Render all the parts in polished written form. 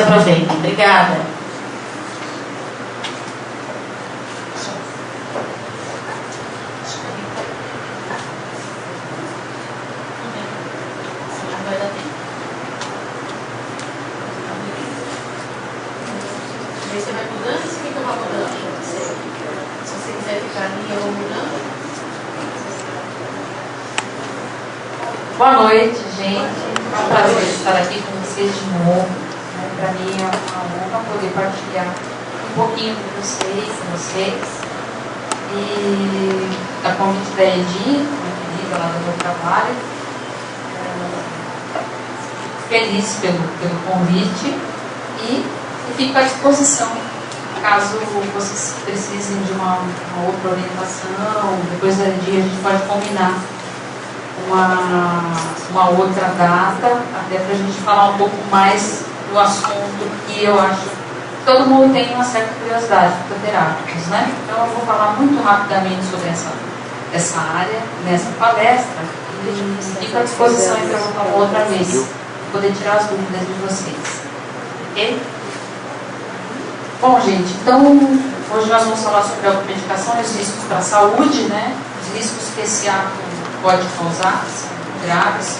Pra gente. Obrigada. Você vai mudando, você fica mudando. Se você quiser ficar ali, eu vou mudando. Boa noite, gente. É um prazer estar aqui com vocês de novo. Para mim é uma honra poder partilhar um pouquinho com vocês. E a convite da Edi, minha querida lá do meu trabalho. Feliz pelo convite e fico à disposição caso vocês precisem de uma outra orientação. Depois da Edi a gente pode combinar uma outra data, até para a gente falar um pouco mais do assunto que eu acho que todo mundo tem uma certa curiosidade, fitoterápicos, né? Então eu vou falar muito rapidamente sobre essa área, nessa palestra, e fico à disposição para voltar uma outra vez, para poder tirar as dúvidas de vocês. Ok? Bom, gente, então hoje nós vamos falar sobre a automedicação e os riscos para a saúde, né? Os riscos que esse hábito pode causar, que são graves.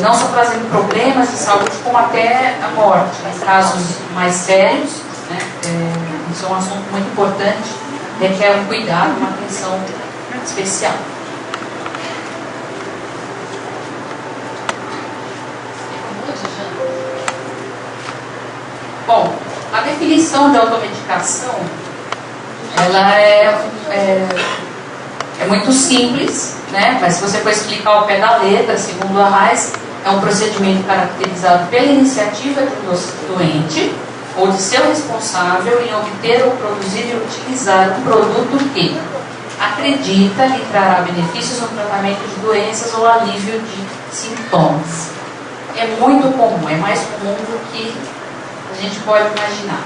Não só trazendo problemas de saúde, como até a morte, em casos mais sérios, né? Isso é um assunto muito importante, requer um cuidado, uma atenção especial. Bom, a definição de automedicação, ela é muito simples, né? Mas se você for explicar ao pé da letra, segundo a RAIS, é um procedimento caracterizado pela iniciativa de um doente ou de seu responsável em obter ou produzir e utilizar um produto que acredita lhe trará benefícios no tratamento de doenças ou alívio de sintomas. É muito comum, é mais comum do que a gente pode imaginar.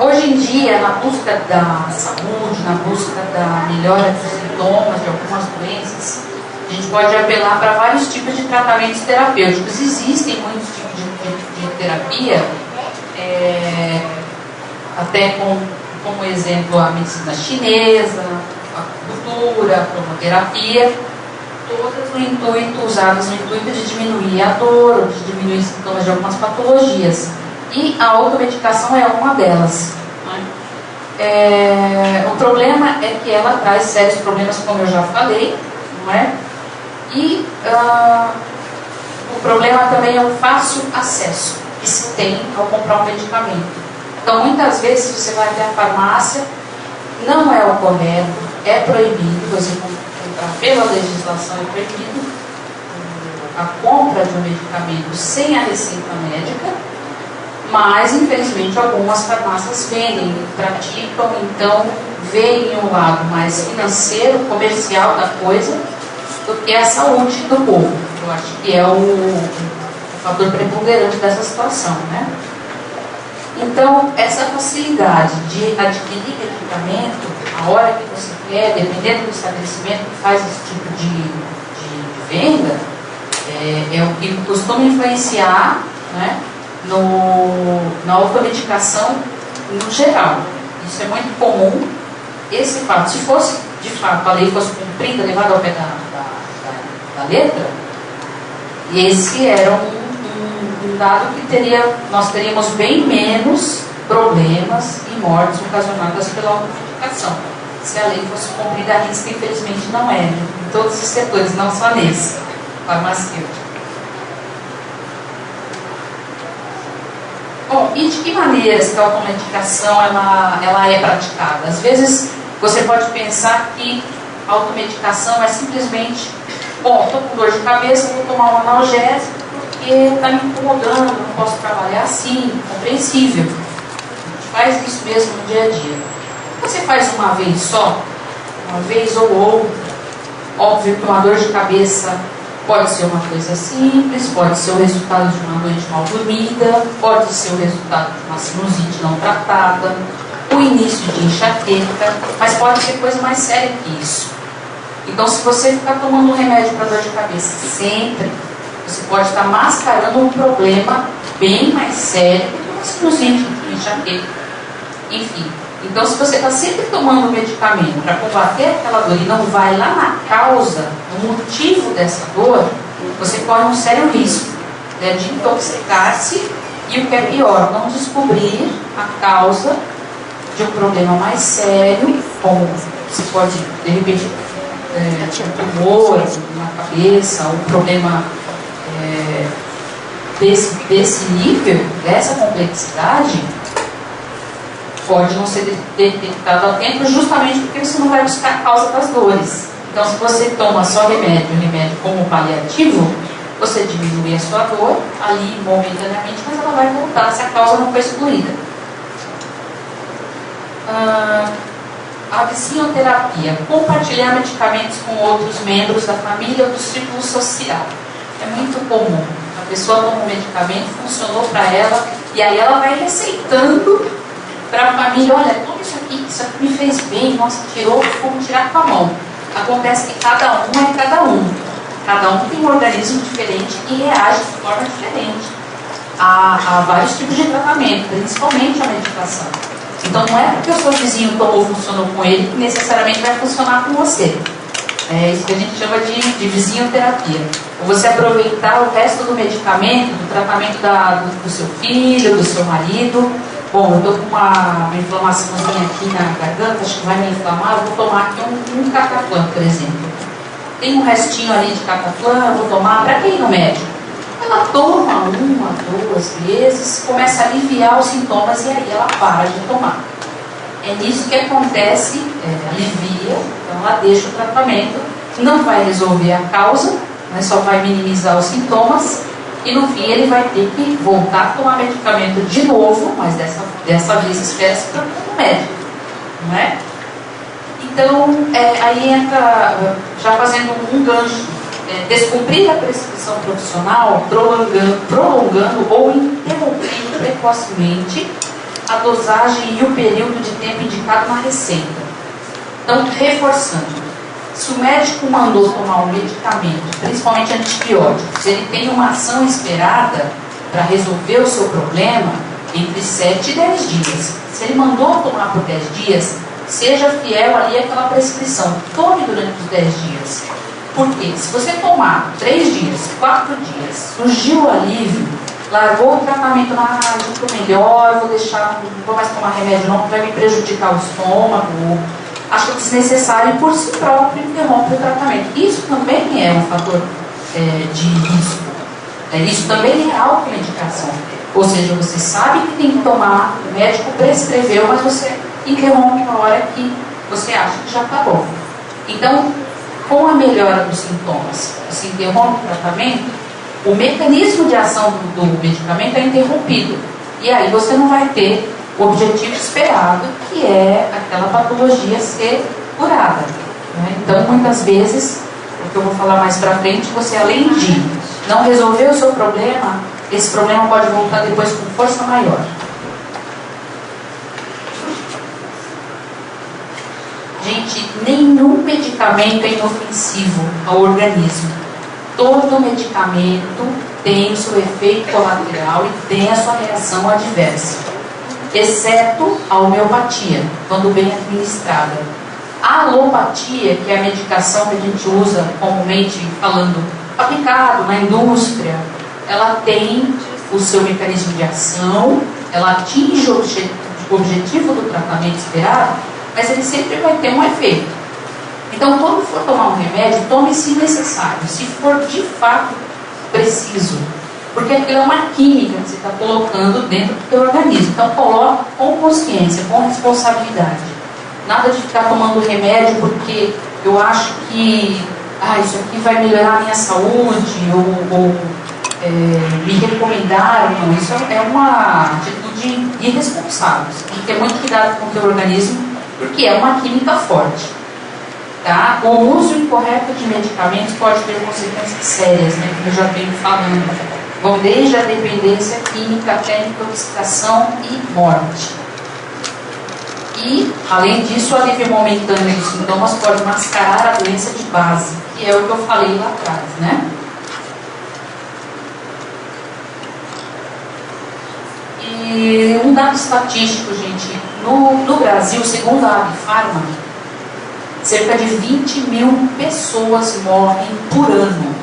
Hoje em dia, na busca da saúde, na busca da melhora dos sintomas de algumas doenças, a gente pode apelar para vários tipos de tratamentos terapêuticos. Existem muitos tipos de terapia, até como exemplo a medicina chinesa, a acupuntura, a cromoterapia, todas usadas no intuito de diminuir a dor ou de diminuir os sintomas de algumas patologias. E a automedicação é uma delas. O problema é que ela traz sérios problemas, como eu já falei, não é? E o problema também é o fácil acesso que se tem ao comprar um medicamento. Então, muitas vezes você vai até a farmácia, não é o correto, é proibido, você comprar pela legislação, é proibido a compra de um medicamento sem a receita médica. Mas, infelizmente, algumas farmácias vendem, praticam, então, veem o lado mais financeiro, comercial da coisa, do que a saúde do povo. Eu acho que é o fator preponderante dessa situação, né? Então, essa facilidade de adquirir medicamento, a hora que você quer, dependendo do estabelecimento que faz esse tipo de venda, é o que costuma influenciar, né? Na automedicação no geral. Isso é muito comum. Esse fato, se fosse de fato a lei fosse cumprida, levada ao pé da letra, esse era um dado que nós teríamos bem menos problemas e mortes ocasionadas pela automedicação. Se a lei fosse cumprida, a risca, infelizmente, não é, né? Em todos os setores, não só nesse farmacêutico. Bom, e de que maneiras que a automedicação ela é praticada? Às vezes você pode pensar que a automedicação é simplesmente, bom, estou com dor de cabeça, vou tomar um analgésico porque está me incomodando, não posso trabalhar assim, compreensível. A gente faz isso mesmo no dia a dia. Você faz uma vez só, uma vez ou outra, óbvio que uma dor de cabeça pode ser uma coisa simples, pode ser o resultado de uma noite mal dormida, pode ser o resultado de uma sinusite não tratada, o início de enxaqueca, mas pode ser coisa mais séria que isso. Então, se você ficar tomando um remédio para dor de cabeça sempre, você pode estar mascarando um problema bem mais sério do que uma sinusite, uma enxaqueca, enfim. Então, se você está sempre tomando medicamento para combater aquela dor e não vai lá na causa, no motivo dessa dor, você corre um sério risco, né, de intoxicar-se e, o que é pior, não descobrir a causa de um problema mais sério, como você pode, de repente, um tumor na cabeça, um problema desse nível, dessa complexidade, pode não ser detectado a tempo justamente porque você não vai buscar a causa das dores. Então, se você toma só remédio como paliativo, você diminui a sua dor ali momentaneamente, mas ela vai voltar se a causa não foi excluída. A vizinhoterapia, compartilhar medicamentos com outros membros da família ou do círculo social. É muito comum. A pessoa toma um medicamento, funcionou para ela, e aí ela vai receitando para a família: olha, toma isso aqui me fez bem, nossa, tirou, como tirar com a mão. Acontece que cada um é cada um. Cada um tem um organismo diferente e reage de forma diferente a vários tipos de tratamento, principalmente a medicação. Então, não é porque o seu vizinho tomou, funcionou com ele, que necessariamente vai funcionar com você. É isso que a gente chama de vizinhoterapia. Ou você aproveitar o resto do medicamento, do tratamento do seu filho, do seu marido. Bom, eu estou com uma inflamaçãozinha aqui na garganta, acho que vai me inflamar, eu vou tomar aqui um cataplan, por exemplo. Tem um restinho ali de cataplan, eu vou tomar, para quem ir no médico? Ela toma 1, 2 vezes, começa a aliviar os sintomas e aí ela para de tomar. É nisso que acontece, alivia, então ela deixa o tratamento, não vai resolver a causa, mas só vai minimizar os sintomas, e no fim ele vai ter que voltar a tomar medicamento de novo, mas dessa vez espera-se para o médico, não é? Então, aí entra, já fazendo um gancho, descumprir a prescrição profissional, prolongando ou interrompendo precocemente a dosagem e o período de tempo indicado na receita. Então, reforçando, se o médico mandou tomar um medicamento, principalmente antibiótico, se ele tem uma ação esperada para resolver o seu problema, entre 7 e 10 dias. Se ele mandou tomar por 10 dias, seja fiel ali àquela prescrição. Tome durante os 10 dias. Porque se você tomar 3 dias, 4 dias, surgiu o alívio, largou o tratamento, eu estou melhor, vou deixar, não vou mais tomar remédio não, porque vai me prejudicar o estômago, acho desnecessário e por si próprio interrompe o tratamento. Isso também é um fator de risco. Isso também é automedicação. Ou seja, você sabe que tem que tomar, o médico prescreveu, mas você interrompe na hora que você acha que já está bom. Então, com a melhora dos sintomas, você interrompe o tratamento, o mecanismo de ação do medicamento é interrompido. E aí você não vai ter o objetivo esperado, que é aquela patologia ser curada. Né? Então, muitas vezes, o que eu vou falar mais para frente, você além de não resolver o seu problema, esse problema pode voltar depois com força maior. Gente, nenhum medicamento é inofensivo ao organismo. Todo medicamento tem o seu efeito colateral e tem a sua reação adversa, exceto a homeopatia, quando bem administrada. A alopatia, que é a medicação que a gente usa comumente falando, aplicado na indústria, ela tem o seu mecanismo de ação, ela atinge o objetivo do tratamento esperado, mas ele sempre vai ter um efeito. Então, quando for tomar um remédio, tome se necessário, se for de fato preciso, porque aquilo é uma química que você está colocando dentro do teu organismo. Então, coloque com consciência, com responsabilidade. Nada de ficar tomando remédio porque eu acho que isso aqui vai melhorar a minha saúde, ou me recomendaram. Não, isso é uma atitude irresponsável. Você tem que ter muito cuidado com o teu organismo, porque é uma química forte. Tá? O uso incorreto de medicamentos pode ter consequências sérias, né, como eu já venho falando. Vão desde a dependência química até a intoxicação e morte. E, além disso, o alívio momentâneo dos sintomas pode mascarar a doença de base, que é o que eu falei lá atrás, né? E um dado estatístico, gente, no Brasil, segundo a Abifarma, cerca de 20 mil pessoas morrem por ano,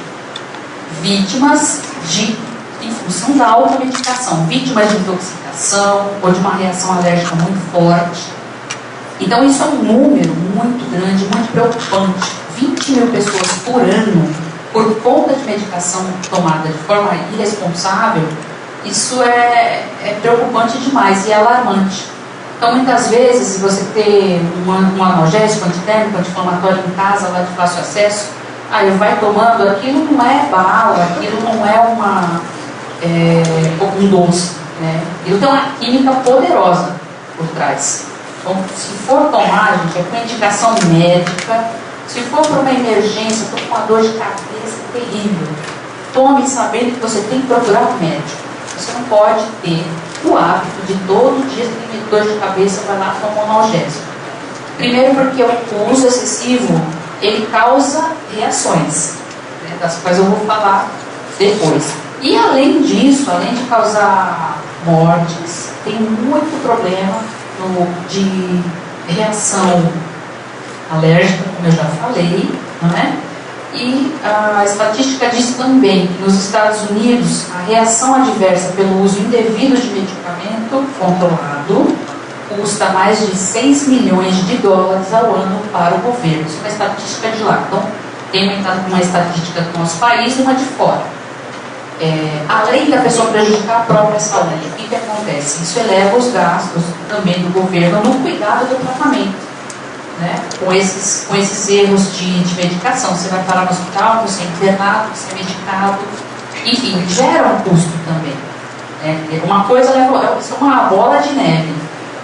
vítimas em função da automedicação, vítimas de intoxicação ou de uma reação alérgica muito forte. Então isso é um número muito grande, muito preocupante. 20 mil pessoas por ano, por conta de medicação tomada de forma irresponsável, isso é preocupante demais e é alarmante. Então, muitas vezes, se você ter um analgésico, antitérmico, anti-inflamatório em casa, lá de fácil acesso, aí vai tomando, aquilo não é bala, aquilo não é um doce, né? Aquilo tem uma química poderosa por trás. Então, se for tomar, gente, é com indicação médica. Se for para uma emergência, estou com uma dor de cabeça terrível, tome sabendo que você tem que procurar um médico. Você não pode ter o hábito de todo dia ter dor de cabeça, vai lá tomar um analgésico. Primeiro porque o uso excessivo, ele causa reações, né, das quais eu vou falar depois. E além disso, além de causar mortes, tem muito problema de reação alérgica, como eu já falei, não é? E a estatística diz também que nos Estados Unidos a reação adversa pelo uso indevido de medicamento controlado custa mais de 6 milhões de dólares ao ano para o governo. Isso é uma estatística de lá. Então, tem uma estatística do nosso país e uma de fora. Além da pessoa prejudicar a própria saúde, o que acontece? Isso eleva os gastos também do governo no cuidado do tratamento. Né? Com esses erros de medicação, você vai parar no hospital, você é internado, você é medicado, enfim, gera um custo também, né? Uma coisa isso é uma bola de neve,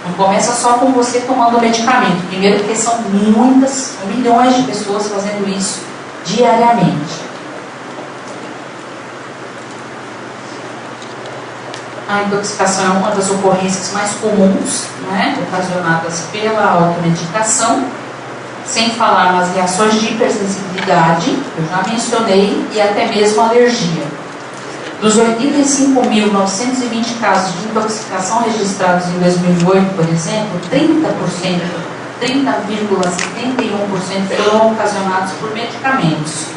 não começa só com você tomando medicamento, primeiro porque são milhões de pessoas fazendo isso diariamente. A intoxicação é uma das ocorrências mais comuns, né, ocasionadas pela automedicação, sem falar nas reações de hipersensibilidade, que eu já mencionei, e até mesmo alergia. Dos 85.920 casos de intoxicação registrados em 2008, por exemplo, 30,71% foram ocasionados por medicamentos.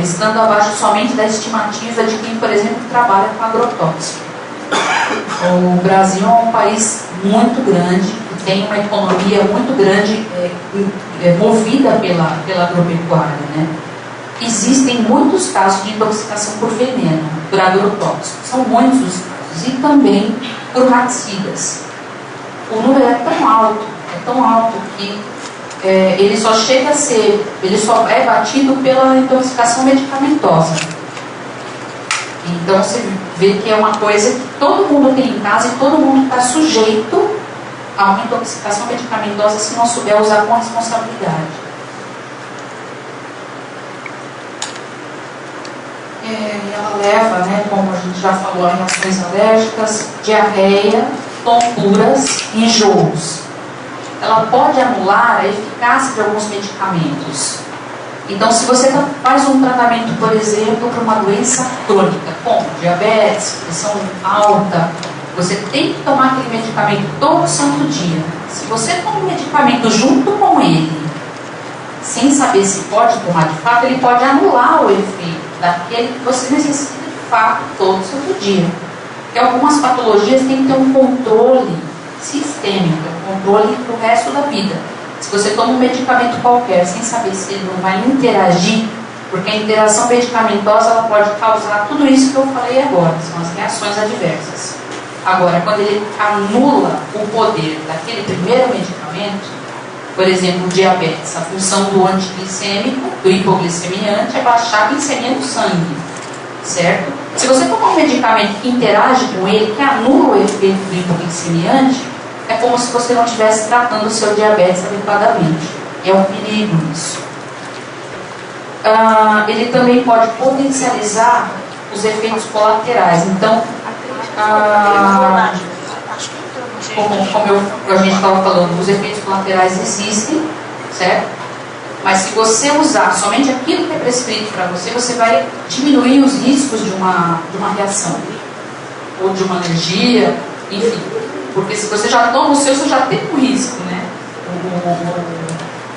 Estando abaixo somente da estimativa de quem, por exemplo, trabalha com agrotóxico. O Brasil é um país muito grande, que tem uma economia muito grande, movida pela agropecuária, né? Existem muitos casos de intoxicação por veneno, por agrotóxico, são muitos os casos, e também por raticidas. O número é tão alto que ele só é batido pela intoxicação medicamentosa. Então você vê que é uma coisa que todo mundo tem em casa e todo mundo está sujeito a uma intoxicação medicamentosa se não souber usar com responsabilidade. Ela leva, né, como a gente já falou, a reações alérgicas, diarreia, tonturas, enjoos. Ela pode anular a eficácia de alguns medicamentos. Então, se você faz um tratamento, por exemplo, para uma doença crônica, como diabetes, pressão alta, você tem que tomar aquele medicamento todo santo dia. Se você toma um medicamento junto com ele, sem saber se pode tomar de fato, ele pode anular o efeito daquele que você necessita de fato todo santo dia. Porque algumas patologias têm que ter um controle sistêmico, controle para o resto da vida. Se você toma um medicamento qualquer sem saber se ele não vai interagir, porque a interação medicamentosa ela pode causar tudo isso que eu falei agora, são as reações adversas. Agora, quando ele anula o poder daquele primeiro medicamento, por exemplo, o diabetes, a função do antiglicêmico, do hipoglicemiante, é baixar a glicemia do sangue, certo? Se você tomar um medicamento que interage com ele, que anula o efeito do hipoglicemiante, é como se você não estivesse tratando o seu diabetes adequadamente. É um perigo isso. Ele também pode potencializar os efeitos colaterais. Então, a gente estava falando, os efeitos colaterais existem, certo? Mas se você usar somente aquilo que é prescrito para você, você vai diminuir os riscos de uma reação, ou de uma alergia, enfim. Porque se você já toma o seu, você já tem um risco, né?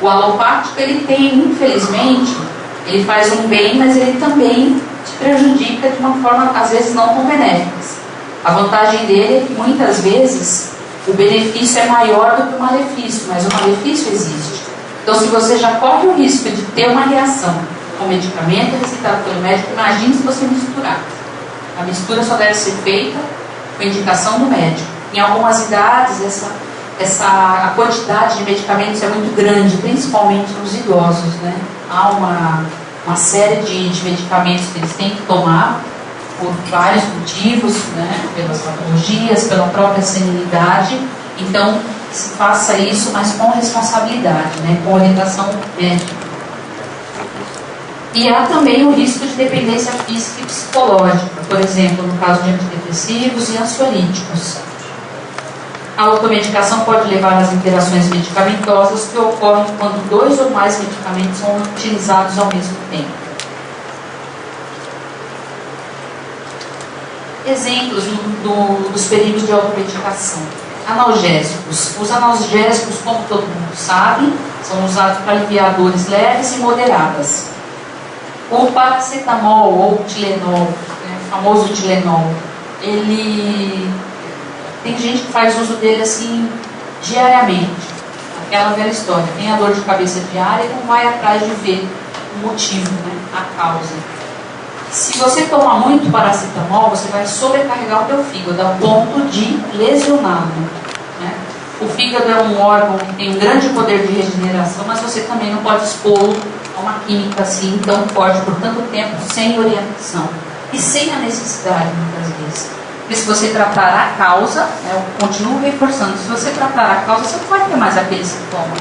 O alopático, ele tem, infelizmente, ele faz um bem, mas ele também te prejudica de uma forma, às vezes, não tão benéfica. A vantagem dele é que, muitas vezes, o benefício é maior do que o malefício, mas o malefício existe. Então, se você já corre o risco de ter uma reação com medicamento receitado pelo médico, imagine se você misturar. A mistura só deve ser feita com indicação do médico. Em algumas idades, a quantidade de medicamentos é muito grande, principalmente nos idosos, né? Há uma série de medicamentos que eles têm que tomar por vários motivos, né? Pelas patologias, pela própria senilidade. Então, se faça isso, mas com responsabilidade, né? Com orientação médica. E há também o risco de dependência física e psicológica, por exemplo, no caso de antidepressivos e ansiolíticos. A automedicação pode levar às interações medicamentosas que ocorrem quando 2 ou mais medicamentos são utilizados ao mesmo tempo. Exemplos dos perigos de automedicação. Analgésicos. Os analgésicos, como todo mundo sabe, são usados para aliviar dores leves e moderadas. O paracetamol ou o Tilenol, né, o famoso Tilenol, tem gente que faz uso dele assim diariamente. Aquela velha história, tem a dor de cabeça diária e não vai atrás de ver o motivo, né, a causa. Se você tomar muito paracetamol, você vai sobrecarregar o teu fígado a ponto de lesioná-lo, né? O fígado é um órgão que tem um grande poder de regeneração, mas você também não pode expô-lo a uma química assim tão forte por tanto tempo sem orientação e sem a necessidade, muitas vezes. Porque se você tratar a causa, né, eu continuo reforçando, se você tratar a causa, você não vai ter mais aquele sintoma.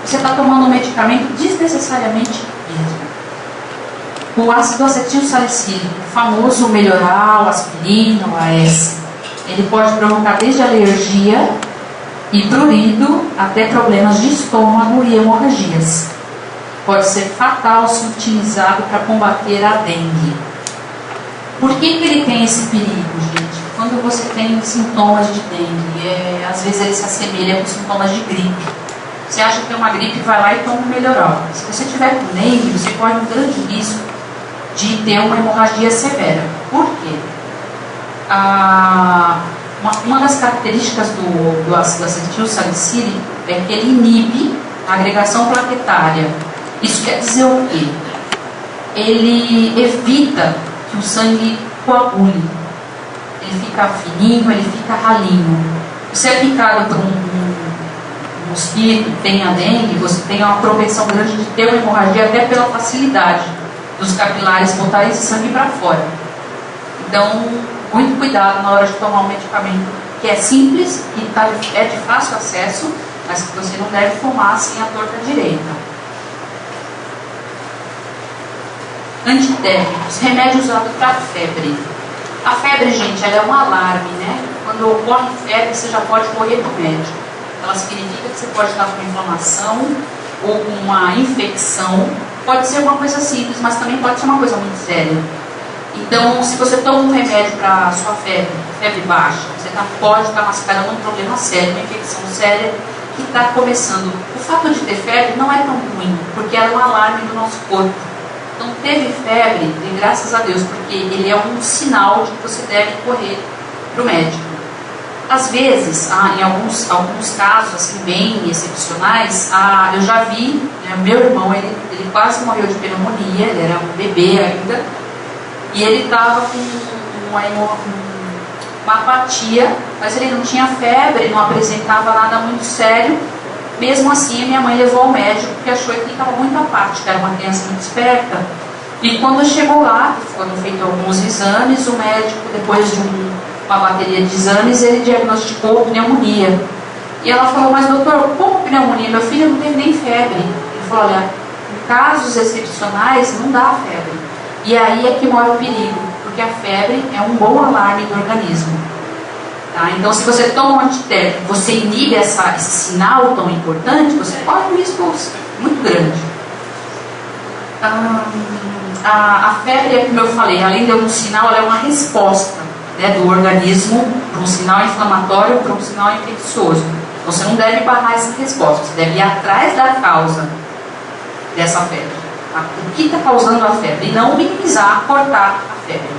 Você está tomando um medicamento desnecessariamente mesmo. O ácido acetil salicílico, o famoso melhoral, aspirina, o AS, ele pode provocar desde alergia e prurido até problemas de estômago e hemorragias. Pode ser fatal se utilizado para combater a dengue. Por que ele tem esse perigo, gente? Quando você tem sintomas de dengue, às vezes ele se assemelha com sintomas de gripe. Você acha que tem uma gripe, vai lá e toma um melhoral. Se você tiver com dengue, você corre um grande risco de ter uma hemorragia severa. Por quê? Uma das características do ácido acetil salicílico é que ele inibe a agregação plaquetária. Isso quer dizer o quê? Ele evita que o sangue coagule. Ele fica fininho, ele fica ralinho. Você é picado por um mosquito, tem a dengue, você tem uma propensão grande de ter uma hemorragia até pela facilidade dos capilares botarem esse sangue para fora. Então, muito cuidado na hora de tomar um medicamento que é simples e é de fácil acesso, mas que você não deve tomar assim à torta direita. Antitérmicos, remédio usado para febre. A febre, gente, ela é um alarme, né? Quando ocorre febre, você já pode correr para o médico. Ela significa que você pode estar com inflamação ou com uma infecção. Pode ser uma coisa simples, mas também pode ser uma coisa muito séria. Então, se você toma um remédio para a sua febre baixa, você pode estar mascarando um problema sério, uma infecção séria que está começando. O fato de ter febre não é tão ruim, porque ela é um alarme do nosso corpo. Então, teve febre, e graças a Deus, porque ele é um sinal de que você deve correr para o médico. Às vezes, em alguns casos assim, bem excepcionais, eu já vi, né, meu irmão, ele quase morreu de pneumonia, ele era um bebê ainda, e ele estava com uma apatia, mas ele não tinha febre, não apresentava nada muito sério. Mesmo assim, a minha mãe levou ao médico porque achou que ele estava muito apático, era uma criança muito esperta. E quando chegou lá, foram feitos alguns exames, o médico, depois de uma bateria de exames, ele diagnosticou pneumonia. E ela falou, mas doutor, como pneumonia? Meu filho não teve nem febre. Ele falou, olha, em casos excepcionais não dá febre. E aí é que mora o perigo, porque a febre é um bom alarme do organismo. Tá? Então, se você toma um antitérmico, você inibe esse sinal tão importante, você corre um risco muito grande. A febre, como eu falei, além de um sinal, ela é uma resposta, né, do organismo para um sinal inflamatório, para um sinal infeccioso. Você não deve barrar essa resposta, você deve ir atrás da causa dessa febre. Tá? O que está causando a febre? E não minimizar, cortar a febre.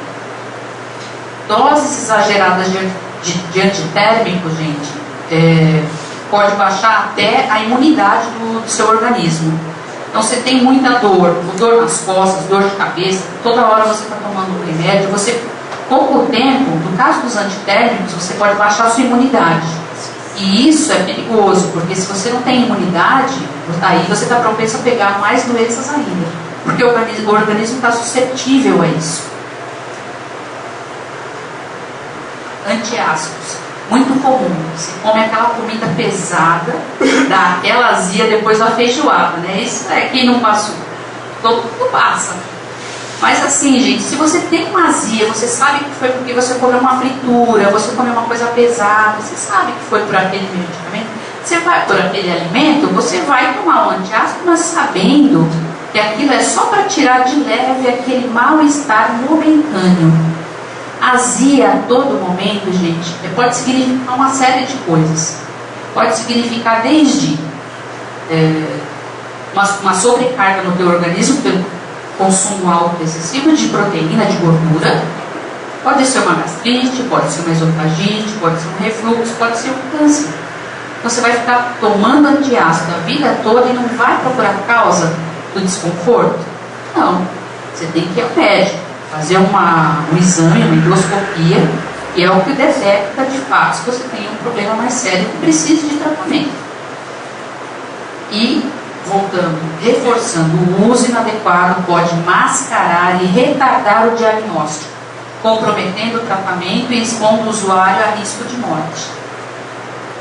Doses exageradas de antitérmico, gente, pode baixar até a imunidade do seu organismo. Então, você tem muita dor nas costas, dor de cabeça, toda hora você está tomando um remédio, com o tempo, no caso dos antitérmicos, você pode baixar a sua imunidade. E isso é perigoso, porque se você não tem imunidade, aí você está propenso a pegar mais doenças ainda, porque o organismo está suscetível a isso. Antiácidos, muito comum. Você come aquela comida pesada, dá aquela azia depois da feijoada, né? Isso é quem não passou. Todo mundo passa. Mas assim, gente, se você tem uma azia, você sabe que foi porque você comeu uma fritura, você comeu uma coisa pesada, você sabe que foi por aquele medicamento, você vai por aquele alimento, você vai tomar um antiácido, mas sabendo que aquilo é só para tirar de leve aquele mal-estar momentâneo. Azia a todo momento, gente, pode significar uma série de coisas. Pode significar desde uma sobrecarga no teu organismo pelo consumo alto excessivo de proteína, de gordura. Pode ser uma gastrite, pode ser uma esofagite, pode ser um refluxo, pode ser um câncer. Então você vai ficar tomando antiácido a vida toda e não vai procurar causa do desconforto? Não. Você tem que ir ao médico, fazer um exame, uma endoscopia, e é o que detecta de fato se você tem um problema mais sério que precisa de tratamento. E, voltando, reforçando, o uso inadequado pode mascarar e retardar o diagnóstico, comprometendo o tratamento e expondo o usuário a risco de morte.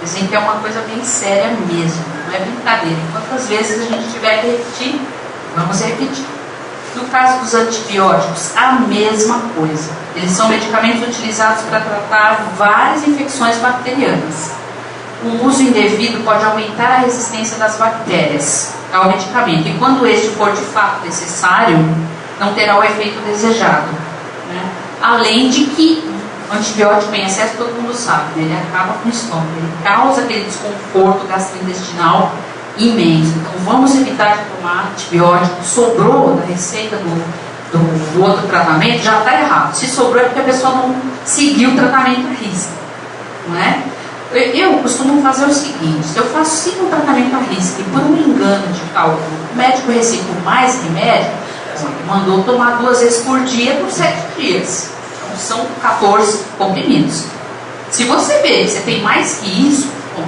Dizem que é uma coisa bem séria mesmo, não é brincadeira. Quantas vezes a gente tiver que repetir, vamos repetir. No caso dos antibióticos, a mesma coisa. Eles são medicamentos utilizados para tratar várias infecções bacterianas. O uso indevido pode aumentar a resistência das bactérias ao medicamento. E quando este for de fato necessário, não terá o efeito desejado. Né? Além de que o antibiótico em excesso, todo mundo sabe, né? Ele acaba com o estômago. Ele causa aquele desconforto gastrointestinal imenso. Então vamos evitar de tomar antibiótico. Sobrou da receita do outro tratamento, já está errado. Se sobrou é porque a pessoa não seguiu o tratamento à risca, não é? Eu costumo fazer o seguinte: se eu faço 5 tratamentos à risca e por um engano de cálculo o médico receitou mais remédio, ele mandou tomar 2 vezes por dia por 7 dias. Então são 14 comprimidos. Se você vê que você tem mais que isso, bom,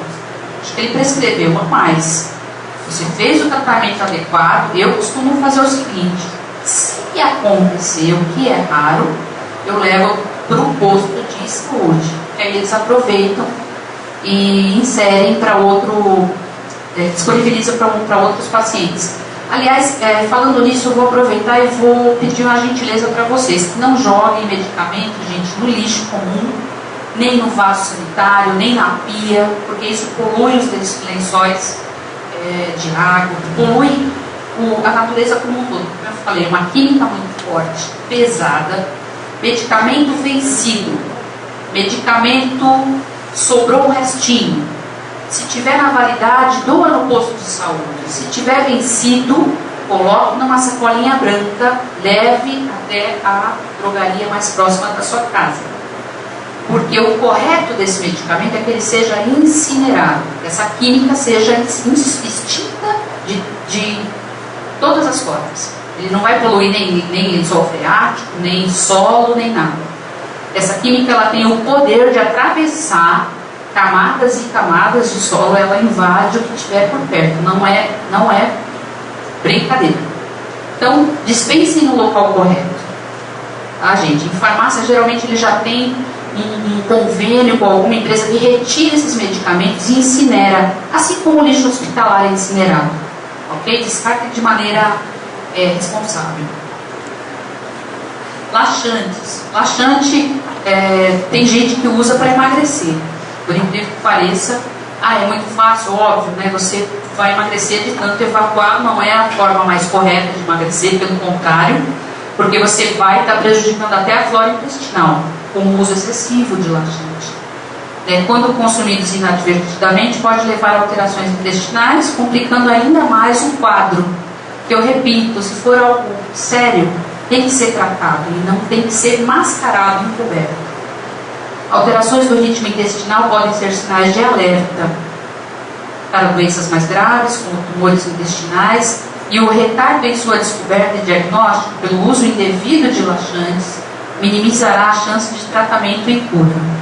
acho que ele prescreveu a mais. Você fez o tratamento adequado. Eu costumo fazer o seguinte: se acontecer, o que é raro, eu levo para o posto de saúde, que aí eles aproveitam e inserem para outro, disponibilizam para outros pacientes. Aliás, falando nisso, eu vou aproveitar e vou pedir uma gentileza para vocês, que não joguem medicamento, gente, no lixo comum, nem no vaso sanitário, nem na pia, porque isso polui os lençóis de água, polui a natureza como um todo. Como eu falei, uma química muito forte, pesada, medicamento vencido, medicamento sobrou um restinho. Se tiver na validade, doa no posto de saúde. Se tiver vencido, coloque numa sacolinha branca, leve até a drogaria mais próxima da sua casa. Porque o correto desse medicamento é que ele seja incinerado, que essa química seja extinta de todas as formas. Ele não vai poluir nem lençol freático, nem solo, nem nada. Essa química ela tem o poder de atravessar camadas e camadas de solo, ela invade o que estiver por perto. Não é brincadeira. Então, dispensem no local correto. Tá, gente? Em farmácia, geralmente, ele já tem um convênio com alguma empresa que retira esses medicamentos e incinera, assim como o lixo hospitalar é incinerado. Ok? Descarte de maneira responsável. Laxantes. Laxante tem gente que usa para emagrecer. Por incrível que pareça, é muito fácil, óbvio, né? Você vai emagrecer de tanto evacuar, não é a forma mais correta de emagrecer, pelo contrário, porque você vai estar prejudicando até a flora intestinal, com o uso excessivo de laxante. Quando consumidos inadvertidamente, pode levar a alterações intestinais, complicando ainda mais o quadro. Que eu repito, se for algo sério, tem que ser tratado e não tem que ser mascarado, encoberto. Alterações do ritmo intestinal podem ser sinais de alerta para doenças mais graves, como tumores intestinais, e o retardo em sua descoberta e diagnóstico pelo uso indevido de laxantes minimizará a chance de tratamento e cura.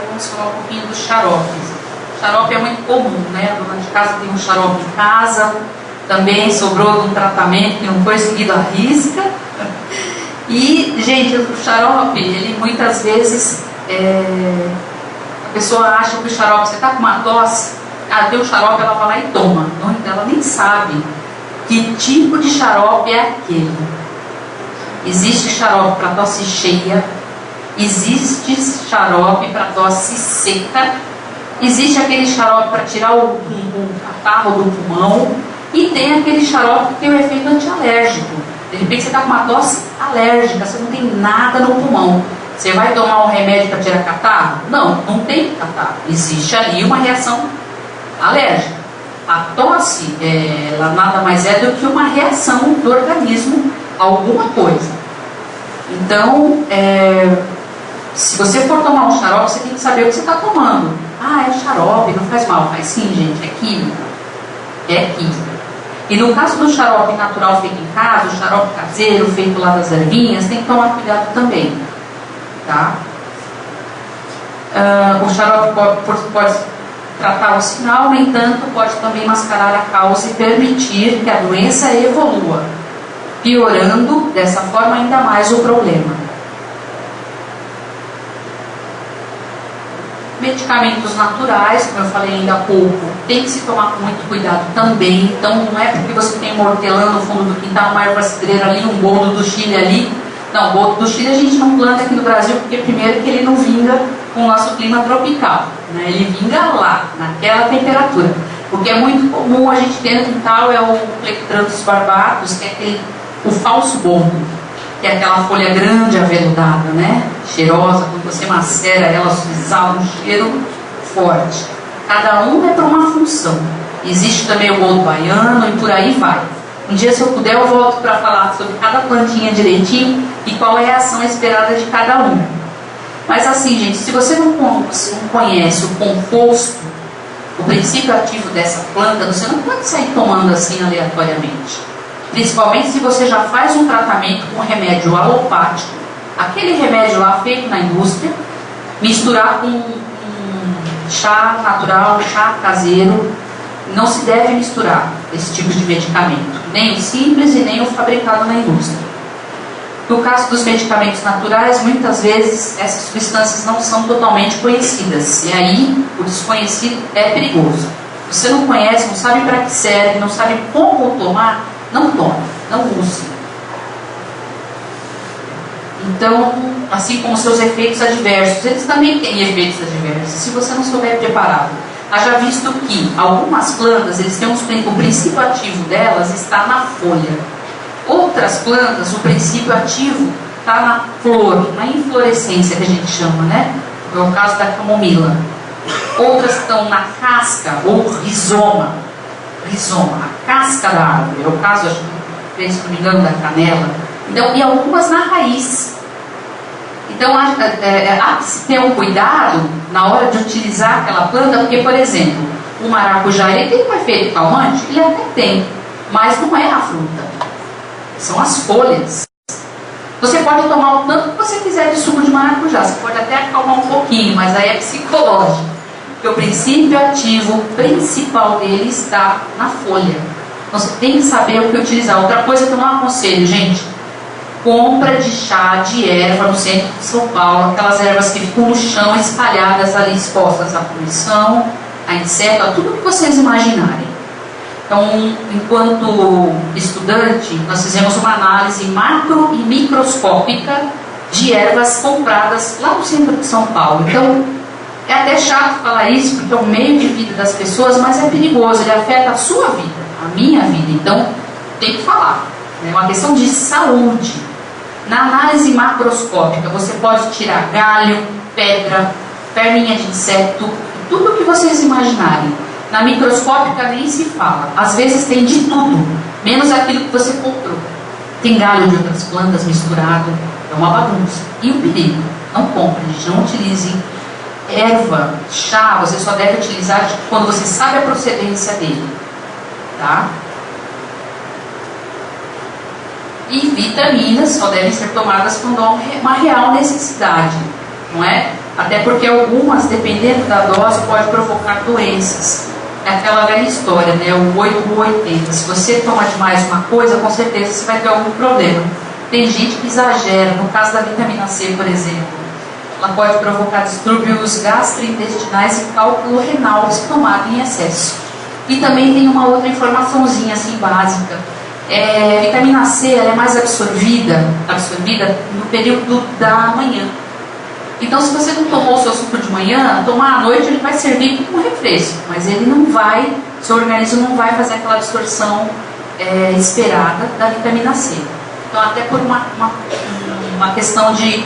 Vamos falar um pouquinho dos xaropes. O xarope é muito comum, né? A dona de casa tem um xarope em casa, também sobrou de um tratamento que não foi seguido à risca. E, gente, o xarope, ele muitas vezes, a pessoa acha que o xarope, você está com uma tosse, tem o xarope, ela vai lá e toma. Não, ela nem sabe que tipo de xarope é aquele. Existe xarope para tosse cheia, existe xarope para tosse seca, existe aquele xarope para tirar o catarro do pulmão, e tem aquele xarope que tem o efeito antialérgico. De repente você está com uma tosse alérgica, você não tem nada no pulmão. Você vai tomar um remédio para tirar catarro? Não, não tem catarro. Existe ali uma reação alérgica. A tosse, ela nada mais é do que uma reação do organismo a alguma coisa. Então, se você for tomar um xarope, você tem que saber o que você está tomando. É xarope, não faz mal. Faz sim, gente, é química. É química. E no caso do xarope natural feito em casa, o xarope caseiro feito lá das ervinhas, tem que tomar cuidado também. Tá? O xarope pode tratar o sinal, no entanto, pode também mascarar a causa e permitir que a doença evolua, piorando dessa forma ainda mais o problema. Medicamentos naturais, como eu falei ainda há pouco, tem que se tomar com muito cuidado também. Então não é porque você tem um hortelã no fundo do quintal, uma erva cidreira ali, um boldo do Chile ali. Não, o boldo do Chile a gente não planta aqui no Brasil, porque primeiro que ele não vinga com o nosso clima tropical, né? Ele vinga lá, naquela temperatura. Porque é muito comum a gente ter no quintal o Plectranthus barbatus, que é o falso boldo, que é aquela folha grande aveludada, né? Cheirosa, quando você macera ela, exala um cheiro forte. Cada um é para uma função. Existe também o boldo baiano e por aí vai. Um dia, se eu puder, eu volto para falar sobre cada plantinha direitinho e qual é a ação esperada de cada uma. Mas assim, gente, se você não conhece o composto, o princípio ativo dessa planta, você não pode sair tomando assim aleatoriamente. Principalmente se você já faz um tratamento com remédio alopático, aquele remédio lá feito na indústria, misturar com chá natural, chá caseiro. Não se deve misturar esse tipo de medicamento, nem o simples e nem o fabricado na indústria. No caso dos medicamentos naturais, muitas vezes essas substâncias não são totalmente conhecidas, e aí o desconhecido é perigoso. Você não conhece, não sabe para que serve, não sabe como tomar, não tome, não use. Então, assim como seus efeitos adversos, eles também têm efeitos adversos, se você não souber preparado. Haja visto que algumas plantas, eles têm o princípio ativo delas está na folha. Outras plantas, o princípio ativo está na flor, na inflorescência que a gente chama, né? É o caso da camomila. Outras estão na casca ou rizoma, a casca da árvore. É o caso, acho que, se não me engano, da canela. Então, e algumas na raiz. Então, há que se ter um cuidado na hora de utilizar aquela planta, porque, por exemplo, o maracujá, ele tem um efeito calmante? Ele até tem, mas não é a fruta, são as folhas. Você pode tomar o tanto que você quiser de suco de maracujá, você pode até acalmar um pouquinho, mas aí é psicológico, porque o princípio ativo principal dele está na folha. Então, você tem que saber o que utilizar. Outra coisa que eu não aconselho, gente, compra de chá de erva no centro de São Paulo, aquelas ervas que ficam no chão espalhadas ali, expostas à poluição, a inseto, a tudo que vocês imaginarem. Então, enquanto estudante, nós fizemos uma análise macro e microscópica de ervas compradas lá no centro de São Paulo. Então, é até chato falar isso, porque é o meio de vida das pessoas, mas é perigoso, ele afeta a sua vida, a minha vida. Então, tem que falar. É uma questão de saúde. Na análise macroscópica, você pode tirar galho, pedra, perninha de inseto, tudo o que vocês imaginarem. Na microscópica nem se fala. Às vezes tem de tudo, menos aquilo que você comprou. Tem galho de outras plantas misturado, é uma bagunça. E o perigo? Não compre, gente, não utilize erva, chá, você só deve utilizar quando você sabe a procedência dele, tá? E vitaminas só devem ser tomadas quando há uma real necessidade, não é? Até porque algumas, dependendo da dose, pode provocar doenças. É aquela velha história, né? O 8 ou 80. Se você toma demais uma coisa, com certeza você vai ter algum problema. Tem gente que exagera. No caso da vitamina C, por exemplo, ela pode provocar distúrbios gastrointestinais e cálculo renal se tomada em excesso. E também tem uma outra informaçãozinha assim básica. Vitamina C ela é mais absorvida no período da manhã. Então, se você não tomou o seu suco de manhã, tomar à noite ele vai servir como um refresco, mas ele não vai, seu organismo não vai fazer aquela absorção esperada da vitamina C. Então, até por uma questão de,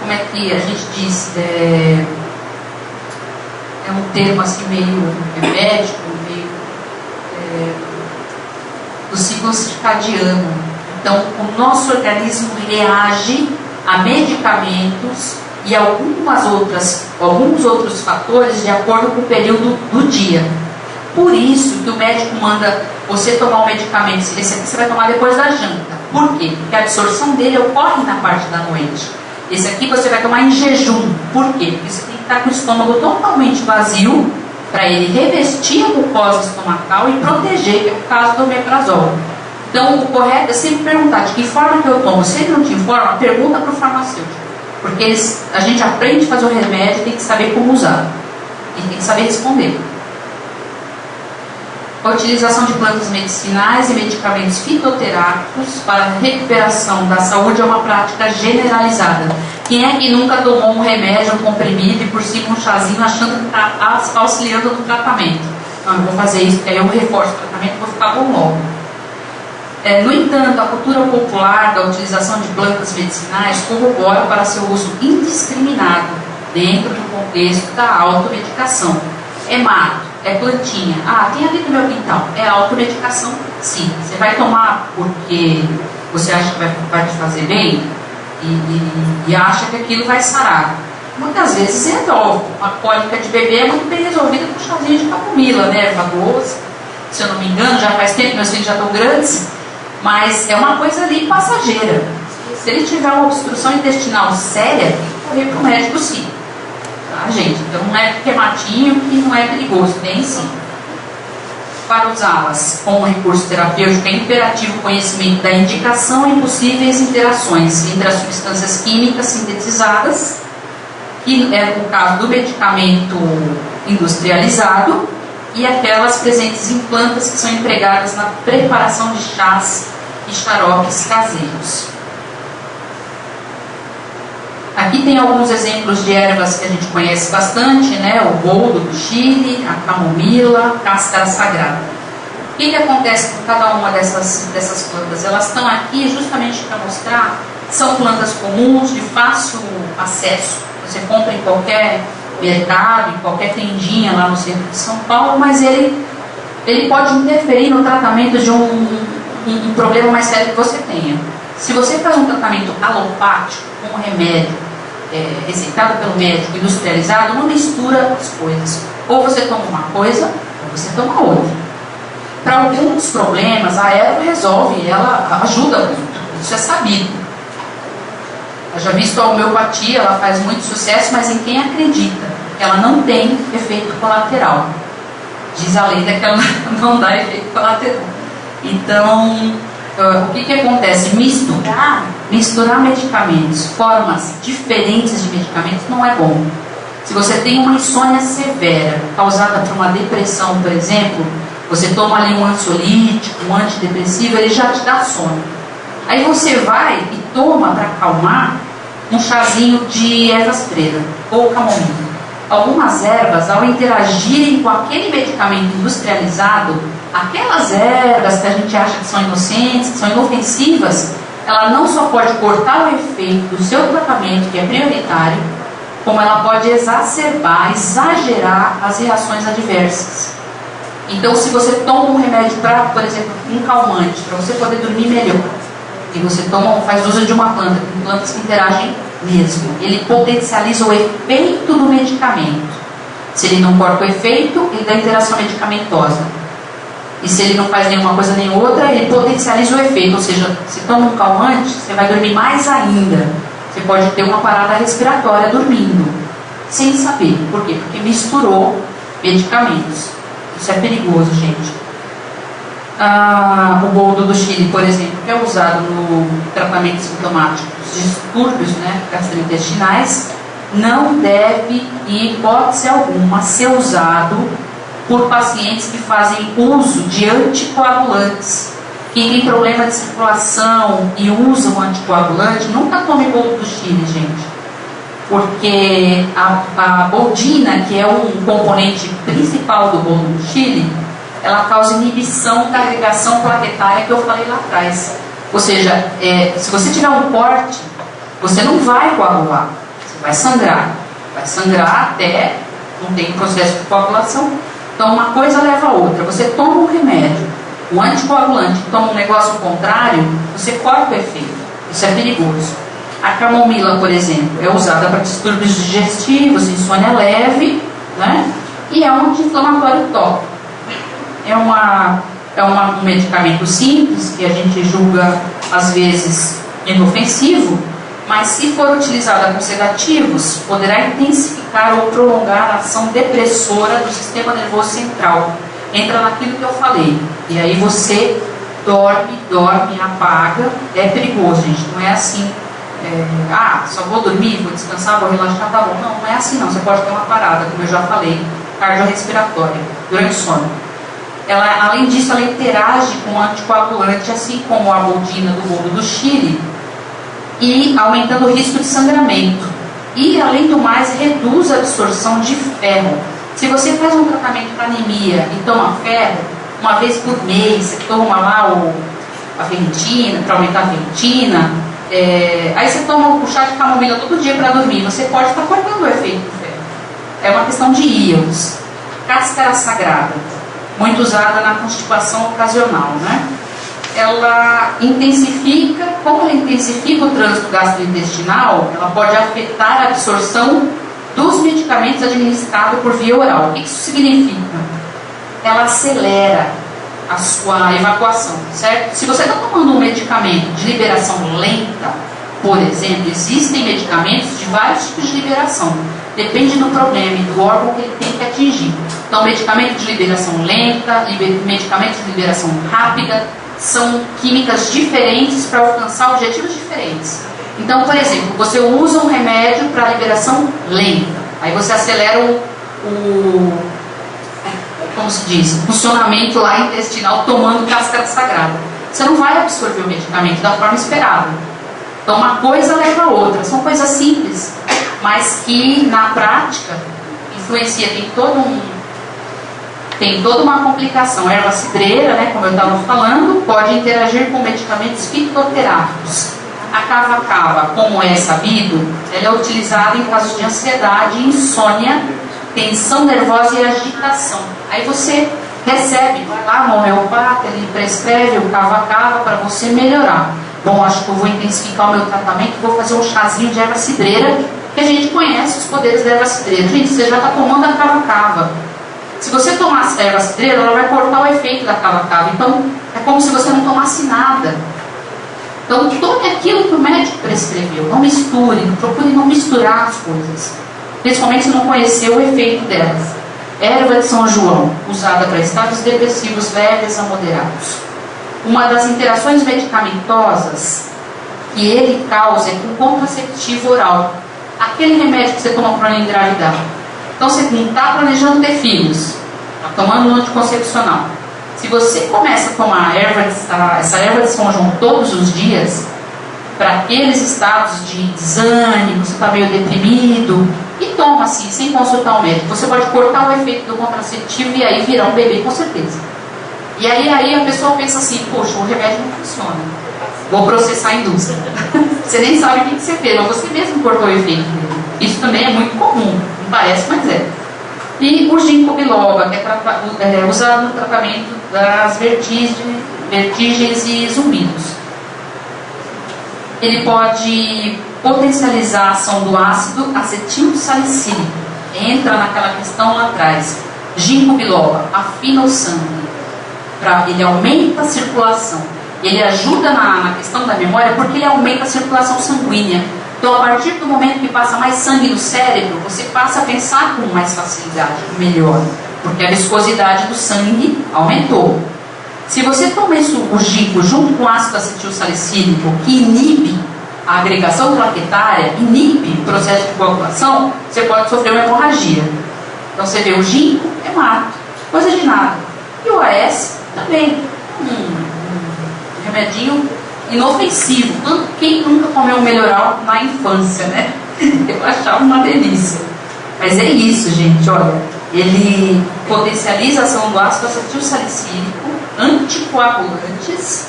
como é que a gente diz, é um termo assim meio médico, meio do ciclo circadiano. Então, o nosso organismo reage a medicamentos e alguns outros fatores de acordo com o período do dia. Por isso que o médico manda você tomar um medicamento, esse aqui você vai tomar depois da janta. Por quê? Porque a absorção dele ocorre na parte da noite. Esse aqui você vai tomar em jejum. Por quê? Porque você tem que estar com o estômago totalmente vazio para ele revestir a mucosa estomacal e proteger, que é o caso do omeprazol. Então, o correto é sempre perguntar de que forma que eu tomo. Se ele não te informa, pergunta para o farmacêutico. Porque a gente aprende a fazer o remédio e tem que saber como usar. E tem que saber responder. A utilização de plantas medicinais e medicamentos fitoterápicos para a recuperação da saúde é uma prática generalizada. Quem é que nunca tomou um remédio, um comprimido e por cima um chazinho achando que está auxiliando no tratamento? Não, eu vou fazer isso, porque aí eu reforço o tratamento e vou ficar bom logo. No entanto, a cultura popular da utilização de plantas medicinais corrobora para seu uso indiscriminado dentro do contexto da automedicação. É mato, é plantinha. Tem ali no meu quintal. É automedicação? Sim. Você vai tomar porque você acha que vai te fazer bem e acha que aquilo vai sarar. Muitas vezes resolve. Uma cólica de bebê é muito bem resolvida com um chazinho de camomila, né? Erva doce. Se eu não me engano, já faz tempo, meus filhos já estão grandes. Mas é uma coisa ali passageira. Se ele tiver uma obstrução intestinal séria, tem que correr para o médico sim. Tá, gente? Então não é porque é matinho que não é perigoso, tem sim. Para usá-las como recurso terapêutico é imperativo o conhecimento da indicação e possíveis interações entre as substâncias químicas sintetizadas, que é no caso do medicamento industrializado, e aquelas presentes em plantas que são empregadas na preparação de chás e xaropes caseiros. Aqui tem alguns exemplos de ervas que a gente conhece bastante, né? O boldo do Chile, a camomila, a cáscara sagrada. O que acontece com cada uma dessas plantas? Elas estão aqui justamente para mostrar que são plantas comuns, de fácil acesso. Você compra em qualquer mercado, em qualquer tendinha lá no centro de São Paulo, mas ele pode interferir no tratamento de um problema mais sério que você tenha. Se você faz um tratamento alopático, com um remédio receitado pelo médico, industrializado, não mistura as coisas. Ou você toma uma coisa, ou você toma outra. Para alguns problemas, a erva resolve, ela ajuda muito. Isso é sabido. Eu já visto a homeopatia, ela faz muito sucesso, mas em quem acredita que ela não tem efeito colateral. Diz a lenda que ela não dá efeito colateral. Então, o que acontece? Misturar medicamentos, formas diferentes de medicamentos não é bom. Se você tem uma insônia severa, causada por uma depressão, por exemplo, você toma ali um ansiolítico, um antidepressivo, ele já te dá sono. Aí você vai e toma para acalmar um chazinho de erva cidreira ou camomila. Algumas ervas, ao interagirem com aquele medicamento industrializado, aquelas ervas que a gente acha que são inocentes, que são inofensivas, ela não só pode cortar o efeito do seu tratamento, que é prioritário, como ela pode exacerbar, exagerar as reações adversas. Então, se você toma um remédio para, por exemplo, um calmante, para você poder dormir melhor, e você faz uso de uma planta, com plantas que interagem mesmo, ele potencializa o efeito do medicamento. Se ele não corta o efeito, ele dá interação medicamentosa. E se ele não faz nenhuma coisa nem outra, ele potencializa o efeito. Ou seja, se toma um calmante, você vai dormir mais ainda. Você pode ter uma parada respiratória dormindo, sem saber. Por quê? Porque misturou medicamentos. Isso é perigoso, gente. O boldo do Chile, por exemplo, que é usado no tratamento sintomático dos distúrbios, gastrointestinais, não deve, em hipótese alguma, ser usado por pacientes que fazem uso de anticoagulantes. Quem tem problema de circulação e usa um anticoagulante, nunca tome boldo do Chile, gente. Porque a boldina, que é um componente principal do boldo do Chile, ela causa inibição da agregação plaquetária que eu falei lá atrás. Ou seja, se você tiver um corte, você não vai coagular, você vai sangrar. Vai sangrar até não ter processo de coagulação. Então, uma coisa leva a outra. Você toma um remédio, um anticoagulante, toma um negócio contrário, você corta o efeito. Isso é perigoso. A camomila, por exemplo, é usada para distúrbios digestivos, insônia leve, né? E é um anti-inflamatório tópico. É um medicamento simples, que a gente julga, às vezes, inofensivo, mas se for utilizada com sedativos, poderá intensificar ou prolongar a ação depressora do sistema nervoso central. Entra naquilo que eu falei. E aí você dorme, apaga. É perigoso, gente. Não é assim, só vou dormir, vou descansar, vou relaxar, tá bom. Não é assim não. Você pode ter uma parada, como eu já falei, cardiorrespiratória, durante o sono. Além disso, ela interage com o anticoagulante, assim como a boldina do boldo do Chile, e aumentando o risco de sangramento. E, além do mais, reduz a absorção de ferro. Se você faz um tratamento para anemia e toma ferro, uma vez por mês, você toma lá a ferritina, para aumentar a ferritina, aí você toma o chá de camomila todo dia para dormir, você pode estar cortando o efeito do ferro. É uma questão de íons. Cáscara sagrada, muito usada na constipação ocasional, né? Como ela intensifica o trânsito gastrointestinal, ela pode afetar a absorção dos medicamentos administrados por via oral. O que isso significa? Ela acelera a sua evacuação, certo? Se você está tomando um medicamento de liberação lenta, por exemplo, existem medicamentos de vários tipos de liberação. Depende do problema e do órgão que ele tem que atingir. Então, medicamento de liberação lenta, medicamento de liberação rápida, são químicas diferentes para alcançar objetivos diferentes. Então, por exemplo, você usa um remédio para liberação lenta, aí você acelera o funcionamento lá intestinal tomando cáscara sagrada. Você não vai absorver o medicamento da forma esperada. Então, uma coisa leva a outra. São coisas simples, mas que na prática influencia, tem toda uma complicação. A erva cidreira, como eu estava falando, pode interagir com medicamentos fitoterápicos. A cava-cava, como é sabido, ela é utilizada em casos de ansiedade, insônia, tensão nervosa e agitação. Aí você recebe, vai lá no homeopata, ele prescreve o cava-cava para você melhorar. Bom, acho que eu vou intensificar o meu tratamento, vou fazer um chazinho de erva cidreira, que a gente conhece os poderes da erva cidreira. Gente, você já está tomando a cava-cava. Se você tomar a erva cidreira, ela vai cortar o efeito da cava-cava. Então, é como se você não tomasse nada. Então, tome aquilo que o médico prescreveu. Não misture, procure não misturar as coisas. Principalmente se não conhecer o efeito delas. Erva de São João, usada para estados depressivos leves a moderados. Uma das interações medicamentosas que ele causa é com contraceptivo oral. Aquele remédio que você toma para engravidar. Então, você não está planejando ter filhos, está tomando um anticoncepcional. Se você começa a tomar essa erva de São João todos os dias, para aqueles estados de desânimo, você está meio deprimido, e toma assim, sem consultar o médico. Você pode cortar o efeito do contraceptivo e aí virar um bebê, com certeza. E aí a pessoa pensa assim, poxa, o remédio não funciona, vou processar a indústria. Você nem sabe o que você fez, mas você mesmo cortou o efeito dele. Isso também é muito comum, não parece, mas é. E o ginkgo biloba, que é usado no tratamento das vertigens e zumbidos. Ele pode potencializar a ação do ácido acetil salicílico. Entra naquela questão lá atrás. Ginkgo biloba afina o sangue, ele aumenta a circulação. Ele ajuda na questão da memória porque ele aumenta a circulação sanguínea. Então, a partir do momento que passa mais sangue no cérebro, você passa a pensar com mais facilidade, melhor, porque a viscosidade do sangue aumentou. Se você toma o ginkgo junto com ácido acetil salicílico, que inibe a agregação plaquetária, inibe o processo de coagulação, você pode sofrer uma hemorragia. Então, você vê, o ginkgo é mato, coisa de nada. E o AS também, um remedinho inofensivo. Quem nunca comeu um melhoral na infância, né? Eu achava uma delícia. Mas é isso, gente, olha. Ele potencializa a ação do ácido acetil salicílico, anticoagulantes,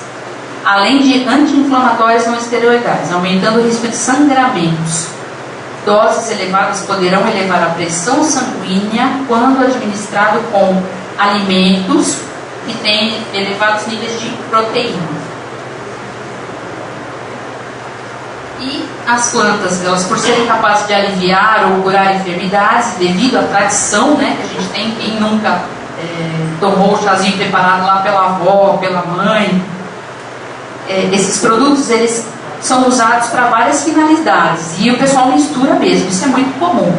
além de anti-inflamatórios não esteroidais, aumentando o risco de sangramentos. Doses elevadas poderão elevar a pressão sanguínea quando administrado com alimentos que têm elevados níveis de proteína. E as plantas, elas por serem capazes de aliviar ou curar enfermidades, devido à tradição, né, que a gente tem, quem nunca tomou o chazinho preparado lá pela avó, pela mãe, esses produtos, eles são usados para várias finalidades, e o pessoal mistura mesmo, isso é muito comum.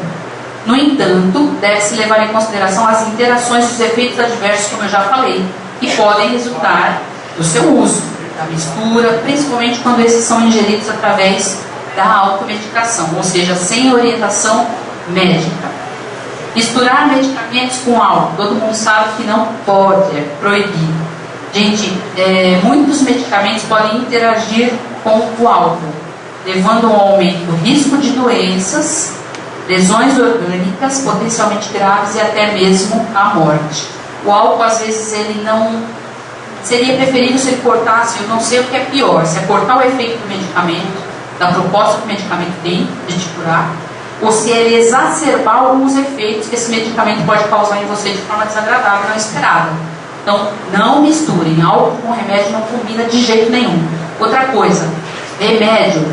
No entanto, deve-se levar em consideração as interações dos efeitos adversos, como eu já falei, que podem resultar do seu uso, da mistura, principalmente quando esses são ingeridos através da automedicação, ou seja, sem orientação médica. Misturar medicamentos com álcool, todo mundo sabe que não pode, é proibido. Gente, muitos medicamentos podem interagir com o álcool, levando a um aumento do risco de doenças, lesões orgânicas potencialmente graves e até mesmo a morte. O álcool, às vezes, ele não... Seria preferível se ele cortasse, eu não sei o que é pior, se é cortar o efeito do medicamento, da proposta que o medicamento tem de te curar, ou se ele exacerbar alguns efeitos que esse medicamento pode causar em você de forma desagradável e não esperada. Então, não misturem, álcool com remédio não combina de jeito nenhum. Outra coisa, remédio,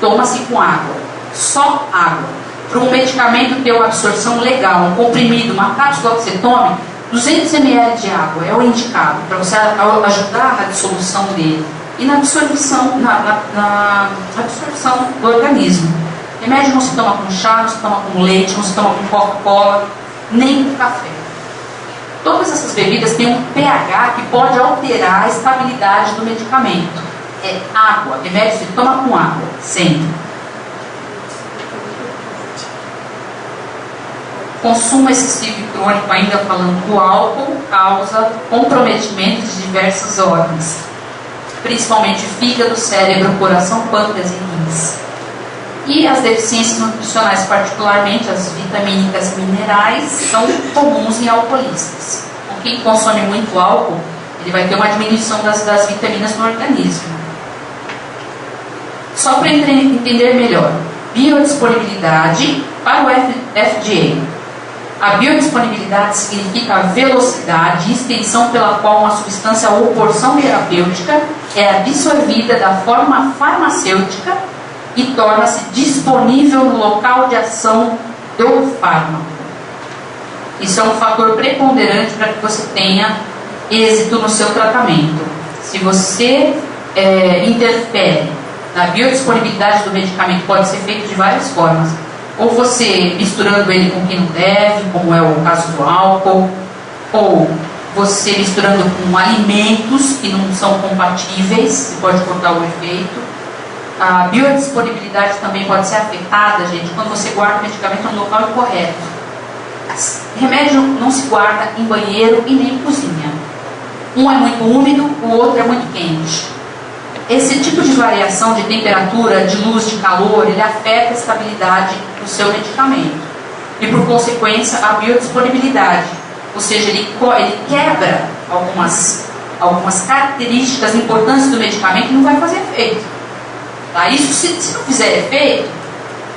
toma-se com água, só água. Para um medicamento ter uma absorção legal, um comprimido, uma cápsula que você tome, 200 ml de água é o indicado, para você ajudar na dissolução dele e na absorção, na absorção do organismo. Remédio não se toma com chá, não se toma com leite, não se toma com Coca-Cola, nem com café. Todas essas bebidas têm um pH que pode alterar a estabilidade do medicamento. É água, remédio se toma com água, sempre. Consumo excessivo e crônico, ainda falando do álcool, causa comprometimento de diversos órgãos, principalmente fígado, cérebro, coração, pâncreas e rins. E as deficiências nutricionais, particularmente as vitamínicas e minerais, são comuns em alcoolistas. Então, quem consome muito álcool, ele vai ter uma diminuição das vitaminas no organismo. Só para entender melhor, biodisponibilidade para o FDA. A biodisponibilidade significa a velocidade e extensão pela qual uma substância ou porção terapêutica é absorvida da forma farmacêutica e torna-se disponível no local de ação do fármaco. Isso é um fator preponderante para que você tenha êxito no seu tratamento. Se você interfere na biodisponibilidade do medicamento, pode ser feito de várias formas. Ou você misturando ele com quem não deve, como é o caso do álcool, ou você misturando com alimentos que não são compatíveis, você pode cortar o efeito. A biodisponibilidade também pode ser afetada, gente, quando você guarda o medicamento no local incorreto. Remédio não se guarda em banheiro e nem em cozinha. Um é muito úmido, o outro é muito quente. esse tipo de variação de temperatura, de luz, de calor, ele afeta a estabilidade do seu medicamento e, por consequência, a biodisponibilidade. Ou seja, ele quebra algumas características importantes do medicamento e não vai fazer efeito. Tá? Isso, se não fizer efeito,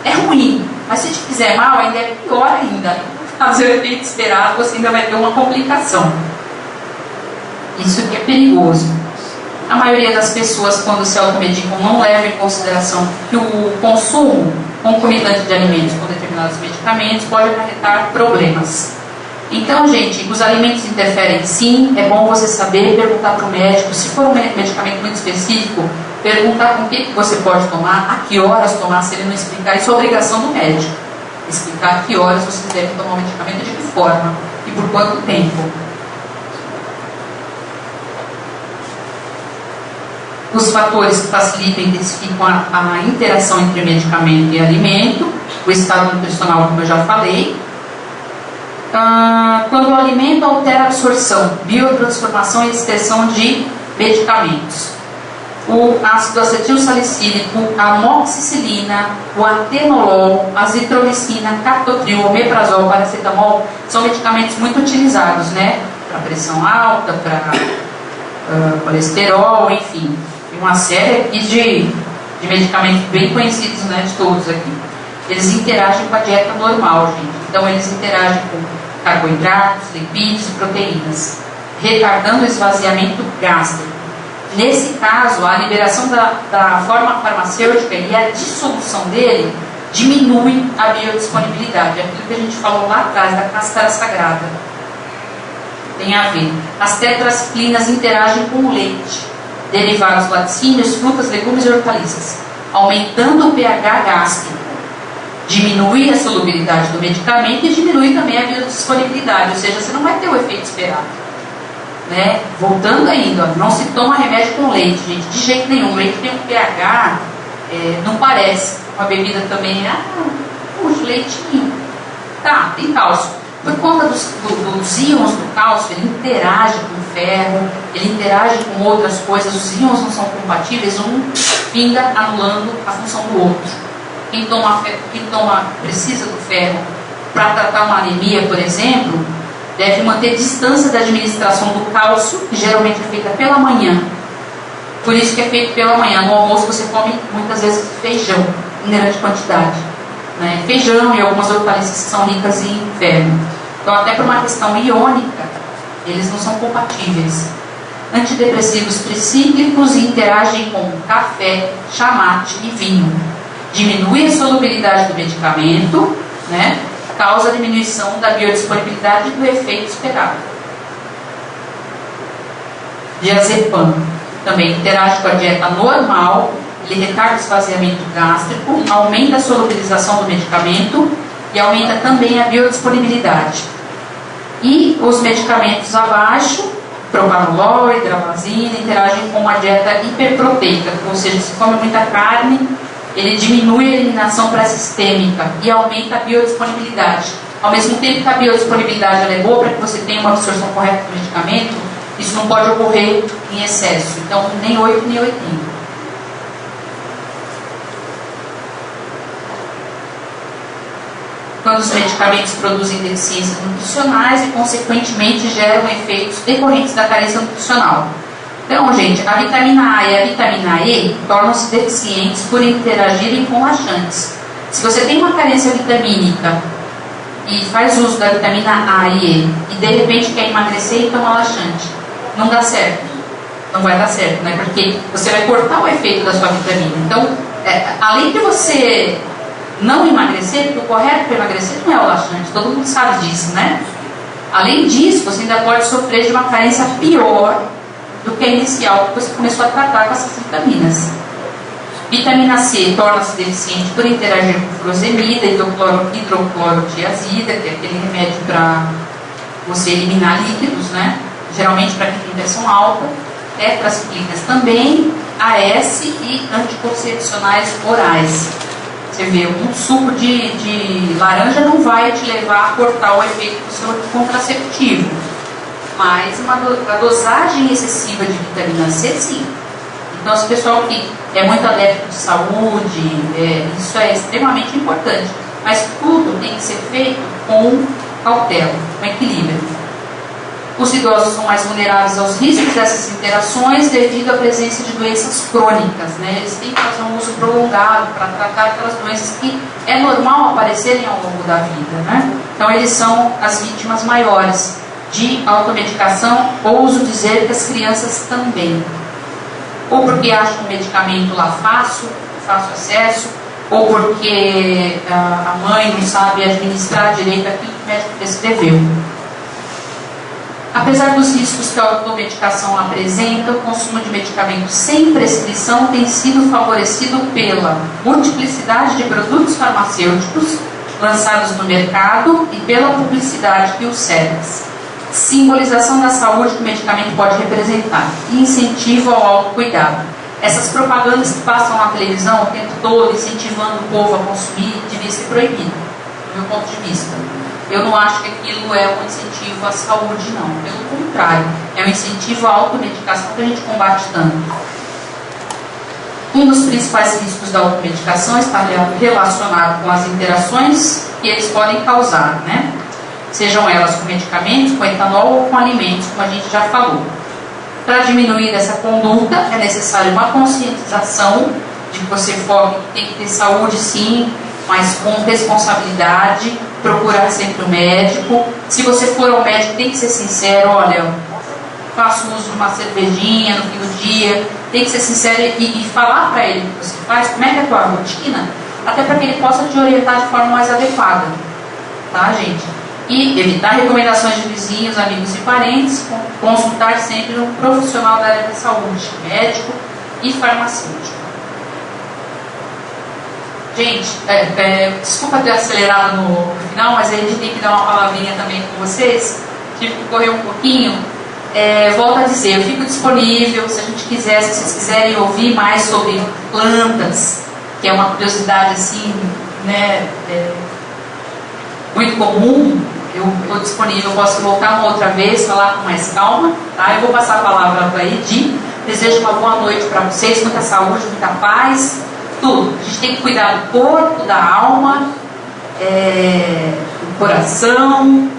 é ruim. Mas se te fizer mal, ainda é pior ainda. Fazer o efeito esperado, você ainda vai ter uma complicação. Isso que é perigoso. A maioria das pessoas, quando se automedicam, não leva em consideração que o consumo concomitante de alimentos com determinados medicamentos pode acarretar problemas. Então, gente, os alimentos interferem sim, é bom você saber, perguntar para o médico. Se for um medicamento muito específico, perguntar com o que você pode tomar, a que horas tomar, se ele não explicar. Isso é obrigação do médico. Explicar a que horas você deve tomar o medicamento, de que forma e por quanto tempo. Os fatores que facilitam e intensificam a interação entre medicamento e alimento, o estado nutricional, como eu já falei. Quando o alimento altera a absorção, biotransformação e excreção de medicamentos. O ácido acetilsalicílico, a amoxicilina, o atenolol, a azitromicina, captopril, omeprazol, paracetamol, são medicamentos muito utilizados, né? Para pressão alta, para colesterol, enfim. Tem uma série aqui de medicamentos bem conhecidos, né, de todos aqui. Eles interagem com a dieta normal, gente. Então, eles interagem com carboidratos, lipídios e proteínas, retardando o esvaziamento gástrico. Nesse caso, a liberação da forma farmacêutica e a dissolução dele diminui a biodisponibilidade. Aquilo que a gente falou lá atrás, da cáscara sagrada. Tem a ver. As tetraciclinas interagem com o leite, derivados laticínios, frutas, legumes e hortaliças, aumentando o pH gástrico. Diminui a solubilidade do medicamento e diminui também a biodisponibilidade, ou seja, você não vai ter o efeito esperado. Né? Voltando ainda, não se toma remédio com leite, gente, de jeito nenhum. O leite tem um pH, não parece. Uma bebida também, puxa, leitinho. Tá, tem cálcio. Por conta dos íons do cálcio, ele interage com o ferro, ele interage com outras coisas, os íons não são compatíveis, um pinga anulando a função do outro. Quem precisa do ferro para tratar uma anemia, por exemplo, deve manter distância da administração do cálcio, que geralmente é feita pela manhã. Por isso que é feito pela manhã. No almoço você come muitas vezes feijão, em grande quantidade. Né? Feijão e algumas hortaliças que são ricas em ferro. Então, até por uma questão iônica, eles não são compatíveis. Antidepressivos tricíclicos interagem com café, chamate e vinho. Diminui a solubilidade do medicamento, né? Causa a diminuição da biodisponibilidade e do efeito esperado. Diazepam também interage com a dieta normal, ele retarda o esvaziamento gástrico, aumenta a solubilização do medicamento e aumenta também a biodisponibilidade. E os medicamentos abaixo, propanolol, hidravazina, interagem com uma dieta hiperproteica, ou seja, se come muita carne, ele diminui a eliminação pré-sistêmica e aumenta a biodisponibilidade. Ao mesmo tempo que a biodisponibilidade é boa para que você tenha uma absorção correta do medicamento, isso não pode ocorrer em excesso. Então, nem 8 nem 80. Quando os medicamentos produzem deficiências nutricionais e, consequentemente, geram efeitos decorrentes da carência nutricional. Então, gente, a vitamina A e a vitamina E tornam-se deficientes por interagirem com laxantes. Se você tem uma carência vitamínica e faz uso da vitamina A e E e de repente quer emagrecer e toma laxante, não dá certo. Não vai dar certo, né? Porque você vai cortar o efeito da sua vitamina. Então, além de você não emagrecer, porque o correto para emagrecer não é o laxante, todo mundo sabe disso, né? Além disso, você ainda pode sofrer de uma carência pior do que a inicial, que você começou a tratar com essas vitaminas. Vitamina C torna-se deficiente por interagir com furosemida, hidroclorotiazida, que é aquele remédio para você eliminar líquidos, né? Geralmente para quem tem pressão alta. Tetraciclinas também, AS e anticoncepcionais orais. Você vê, um suco de laranja não vai te levar a cortar o efeito do seu contraceptivo. Mas a dosagem excessiva de vitamina C, sim. Então, esse pessoal que é muito adepto de saúde, isso é extremamente importante. Mas tudo tem que ser feito com cautela, com equilíbrio. Os idosos são mais vulneráveis aos riscos dessas interações devido à presença de doenças crônicas, né? Eles têm que fazer um uso prolongado para tratar aquelas doenças que é normal aparecerem ao longo da vida, né? Então, eles são as vítimas maiores de automedicação. Ouso dizer que as crianças também. Ou porque acham um medicamento lá fácil acesso, ou porque a mãe não sabe administrar direito aquilo que o médico prescreveu. Apesar dos riscos que a automedicação apresenta, o consumo de medicamentos sem prescrição tem sido favorecido pela multiplicidade de produtos farmacêuticos lançados no mercado e pela publicidade que os serve. Simbolização da saúde que o medicamento pode representar e incentivo ao autocuidado. Essas propagandas que passam na televisão o tempo todo, incentivando o povo a consumir, devia ser proibido, do meu ponto de vista. Eu não acho que aquilo é um incentivo à saúde, não. Pelo contrário, é um incentivo à automedicação que a gente combate tanto. Um dos principais riscos da automedicação está relacionado com as interações que eles podem causar, né? Sejam elas com medicamentos, com etanol ou com alimentos, como a gente já falou. Para diminuir essa conduta, é necessário uma conscientização de que você foque que tem que ter saúde sim, mas com responsabilidade, procurar sempre o médico. Se você for ao médico, tem que ser sincero, olha, faço uso de uma cervejinha no fim do dia, tem que ser sincero e falar para ele o que você faz, como é que é a tua rotina, até para que ele possa te orientar de forma mais adequada, tá, gente? E evitar recomendações de vizinhos, amigos e parentes, consultar sempre um profissional da área da saúde, médico e farmacêutico. Gente, desculpa ter acelerado no final, mas a gente tem que dar uma palavrinha também com vocês. Tive que correr um pouquinho. Volto a dizer, eu fico disponível se a gente quiser, se vocês quiserem ouvir mais sobre plantas, que é uma curiosidade assim, né, muito comum. Eu estou disponível, eu posso voltar uma outra vez, falar com mais calma, tá? Eu vou passar a palavra para a Edi. Desejo uma boa noite para vocês, muita saúde, muita paz, tudo. A gente tem que cuidar do corpo, da alma, do coração,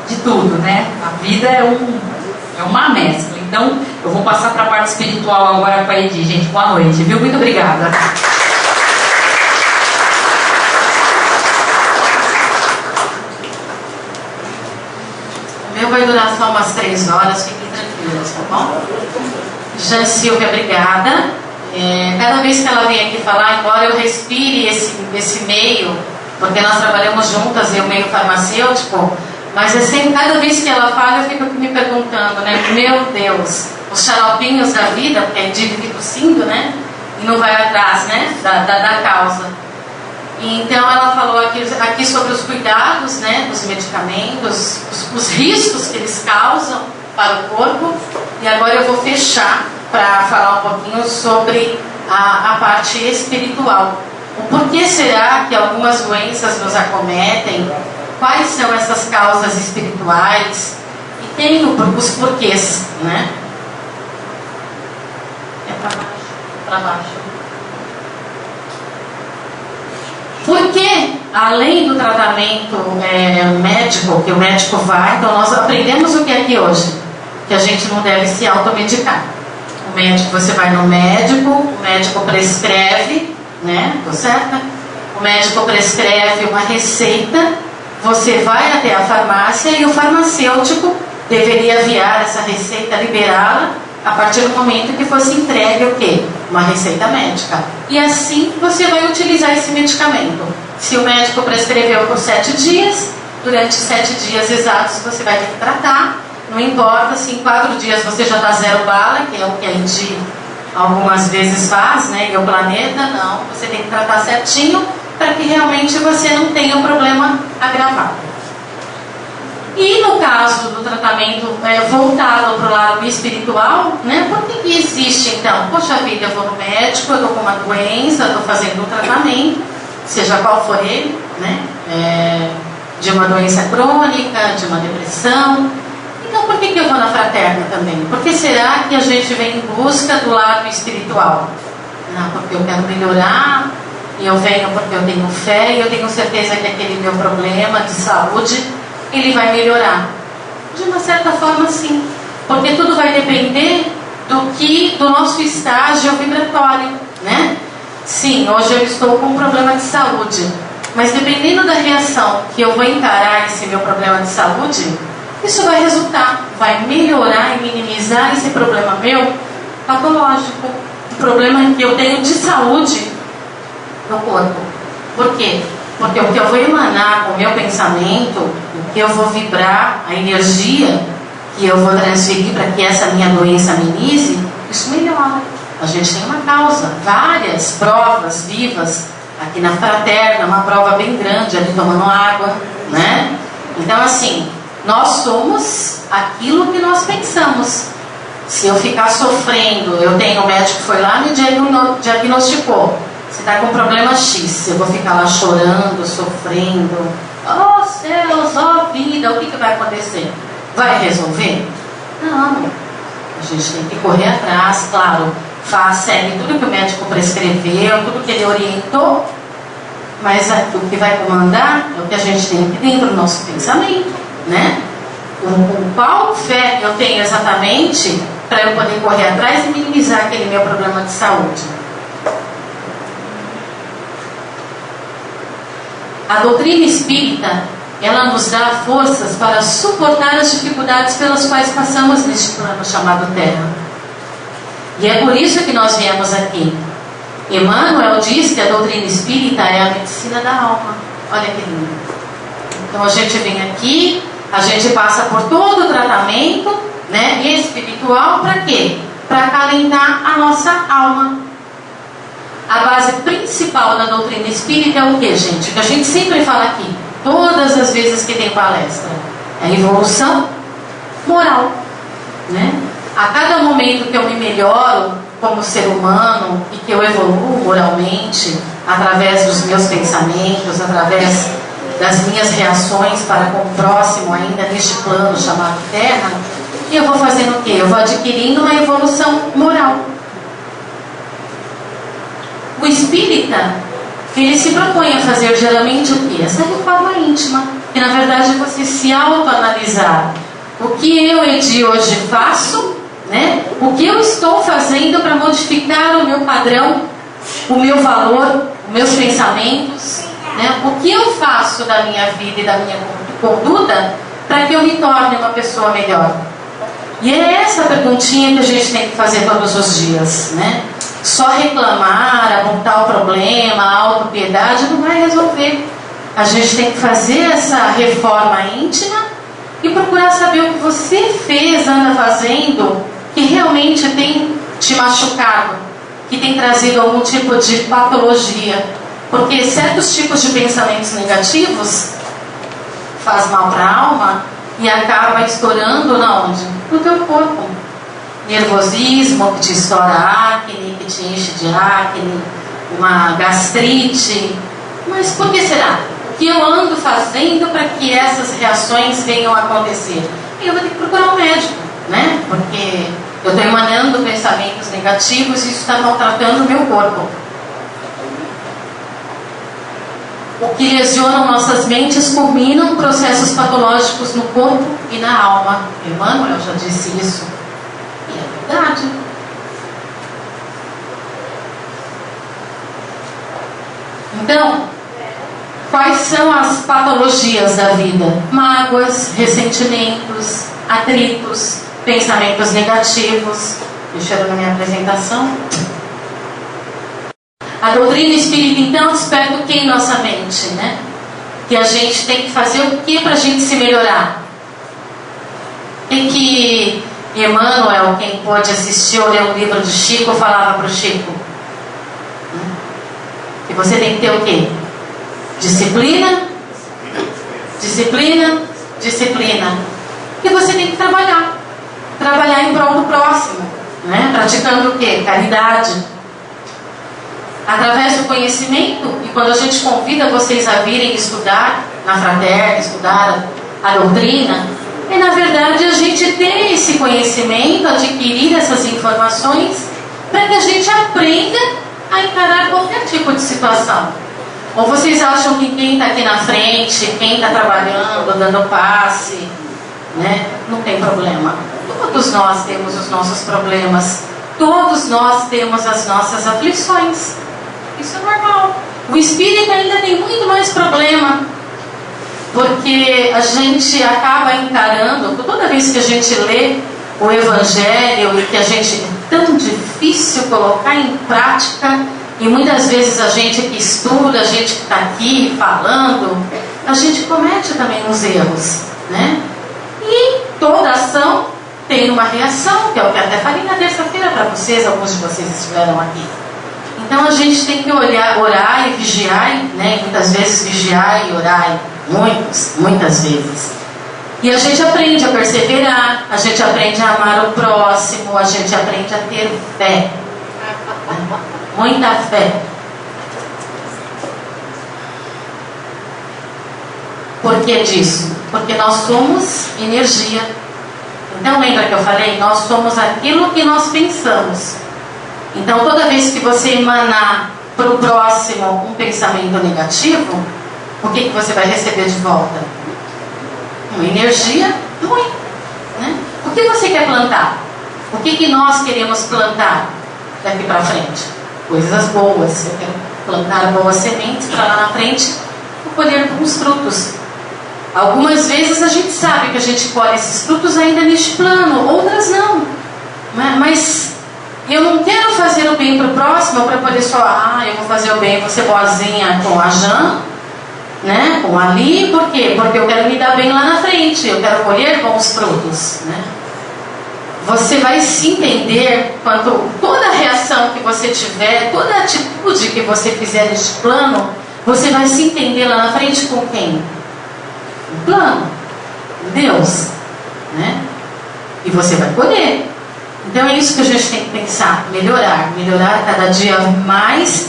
de tudo, né? A vida é uma mescla. Então, eu vou passar para a parte espiritual agora para a Edi. Gente, boa noite, viu? Muito obrigada. O meu vai durar só umas 3 horas, fiquem tranquilas, tá bom? Jean Silvia, obrigada. Cada vez que ela vem aqui falar, embora eu respire esse meio, porque nós trabalhamos juntas, eu meio farmacêutico, mas assim, cada vez que ela fala, eu fico aqui me perguntando, né? Meu Deus, os xaropinhos da vida, porque é dívida tossindo, né? E não vai atrás, né? Da causa. Então ela falou aqui sobre os cuidados, né, dos medicamentos, os riscos que eles causam para o corpo. E agora eu vou fechar para falar um pouquinho sobre a parte espiritual. O porquê será que algumas doenças nos acometem? Quais são essas causas espirituais? E tem os porquês, né? É para baixo, para baixo. Porque, além do tratamento médico, que o médico vai, então nós aprendemos o que é aqui hoje? Que a gente não deve se automedicar. O médico, você vai no médico, o médico prescreve, né? Tô certa? O médico prescreve uma receita, você vai até a farmácia e o farmacêutico deveria aviar essa receita, liberá-la, a partir do momento que fosse entregue o quê? Uma receita médica. E assim você vai utilizar esse medicamento. Se o médico prescreveu por 7 dias, durante 7 dias exatos você vai ter que tratar. Não importa se em 4 dias você já dá 0 bala, que é o que a gente algumas vezes faz, né? E o planeta, não. Você tem que tratar certinho para que realmente você não tenha um problema agravado. E no caso do tratamento voltado para o lado espiritual, né, por que existe então? Poxa vida, eu vou no médico, eu estou com uma doença, estou fazendo um tratamento, seja qual for ele, né, de uma doença crônica, de uma depressão. E Então por que eu vou na fraterna também? Por que será que a gente vem em busca do lado espiritual? Não, porque eu quero melhorar, e eu venho porque eu tenho fé, e eu tenho certeza que aquele meu problema de saúde, ele vai melhorar. De uma certa forma, sim. Porque tudo vai depender do nosso estágio vibratório, né? Sim, hoje eu estou com um problema de saúde, mas dependendo da reação que eu vou encarar esse meu problema de saúde, isso vai resultar, vai melhorar e minimizar esse problema meu patológico, o problema que eu tenho de saúde no corpo. Por quê? Porque o que eu vou emanar com o meu pensamento, o que eu vou vibrar, a energia que eu vou transferir para que essa minha doença amenize, isso melhora. A gente tem uma causa, várias provas vivas aqui na fraterna, uma prova bem grande ali tomando água, né? Então assim, nós somos aquilo que nós pensamos. Se eu ficar sofrendo, eu tenho um médico que foi lá e me diagnosticou. Você está com problema X, eu vou ficar lá chorando, sofrendo. Oh céus, oh vida, o que vai acontecer? Vai resolver? Não. A gente tem que correr atrás, claro. Segue tudo que o médico prescreveu, tudo que ele orientou. Mas o que vai comandar é o que a gente tem aqui dentro do nosso pensamento, né? Com qual fé eu tenho exatamente para eu poder correr atrás e minimizar aquele meu problema de saúde. A doutrina espírita, ela nos dá forças para suportar as dificuldades pelas quais passamos neste plano chamado Terra. E é por isso que nós viemos aqui. Emmanuel diz que a doutrina espírita é a medicina da alma. Olha que lindo. Então a gente vem aqui, a gente passa por todo o tratamento, né, espiritual, para quê? Para acalentar a nossa alma. A base principal da doutrina espírita é o que, gente? O que a gente sempre fala aqui, todas as vezes que tem palestra, é a evolução moral, né? A cada momento que eu me melhoro como ser humano e que eu evoluo moralmente, através dos meus pensamentos, através das minhas reações para com o próximo ainda neste plano chamado Terra, e eu vou fazendo o quê? Eu vou adquirindo uma evolução moral. O espírita, ele se propõe a fazer geralmente o quê? Essa reforma íntima, que na verdade é você se autoanalisar. O que eu, Edi, hoje faço, né? O que eu estou fazendo para modificar o meu padrão, o meu valor, os meus pensamentos, né? O que eu faço da minha vida e da minha conduta para que eu me torne uma pessoa melhor? E é essa perguntinha que a gente tem que fazer todos os dias, né? Só reclamar, apontar o problema, a autopiedade não vai resolver. A gente tem que fazer essa reforma íntima e procurar saber o que você fez, anda fazendo, que realmente tem te machucado, que tem trazido algum tipo de patologia. Porque certos tipos de pensamentos negativos faz mal para a alma e acaba estourando na onde? No teu corpo. Nervosismo que te estoura acne, que te enche de acne, uma gastrite. Mas por que será? O que eu ando fazendo para que essas reações venham a acontecer? E eu vou ter que procurar um médico, né? Porque eu estou emanando pensamentos negativos e isso está maltratando o meu corpo. O que lesionam nossas mentes culminam processos patológicos no corpo e na alma. Emmanuel já disse isso. E é verdade. Então, quais são as patologias da vida? Mágoas, ressentimentos, atritos, pensamentos negativos. Deixa eu ver na minha apresentação. A doutrina espírita, então, desperta o que em nossa mente, né? Que a gente tem que fazer o que para a gente se melhorar? Tem que... Emmanuel, quem pôde assistir ou ler um livro do Chico, falava para o Chico, né? Que você tem que ter o quê? Disciplina, disciplina, disciplina. E você tem que trabalhar. Trabalhar em prol do próximo, né? Praticando o quê? Caridade. Através do conhecimento, e quando a gente convida vocês a virem estudar na fraterna, estudar a doutrina, é, na verdade, a gente ter esse conhecimento, adquirir essas informações, para que a gente aprenda a encarar qualquer tipo de situação. Ou vocês acham que quem está aqui na frente, quem está trabalhando, dando passe, né, não tem problema? Todos nós temos os nossos problemas. Todos nós temos as nossas aflições. Isso é normal. O espírito ainda tem muito mais problema, porque a gente acaba encarando, toda vez que a gente lê o Evangelho e que a gente é tão difícil colocar em prática, e muitas vezes a gente que estuda, a gente que está aqui falando, a gente comete também uns erros, né? E toda ação tem uma reação, que é o que até falei na terça-feira para vocês, alguns de vocês estiveram aqui. Então a gente tem que orar e vigiar, né? Muitas vezes vigiar e orar, muitas vezes. E a gente aprende a perseverar, a gente aprende a amar o próximo, a gente aprende a ter fé. Muita fé. Por que disso? Porque nós somos energia. Então lembra que eu falei? Nós somos aquilo que nós pensamos. Então toda vez que você emanar para o próximo um pensamento negativo, o que você vai receber de volta? Uma energia ruim, né? O que você quer plantar? O que nós queremos plantar daqui para frente? Coisas boas. Eu quero plantar boas sementes para lá na frente eu colher bons frutos. Algumas vezes a gente sabe que a gente colhe esses frutos ainda neste plano, outras não. Mas eu não quero fazer o bem para o próximo para poder só, eu vou fazer o bem, vou ser boazinha com a Jan, né, com a Ali, por quê? Porque eu quero me dar bem lá na frente, eu quero colher bons frutos, né? Você vai se entender quando toda reação que você tiver, toda atitude que você fizer neste plano, você vai se entender lá na frente com quem? O plano, Deus, né? E você vai colher. Então é isso que a gente tem que pensar, melhorar cada dia mais,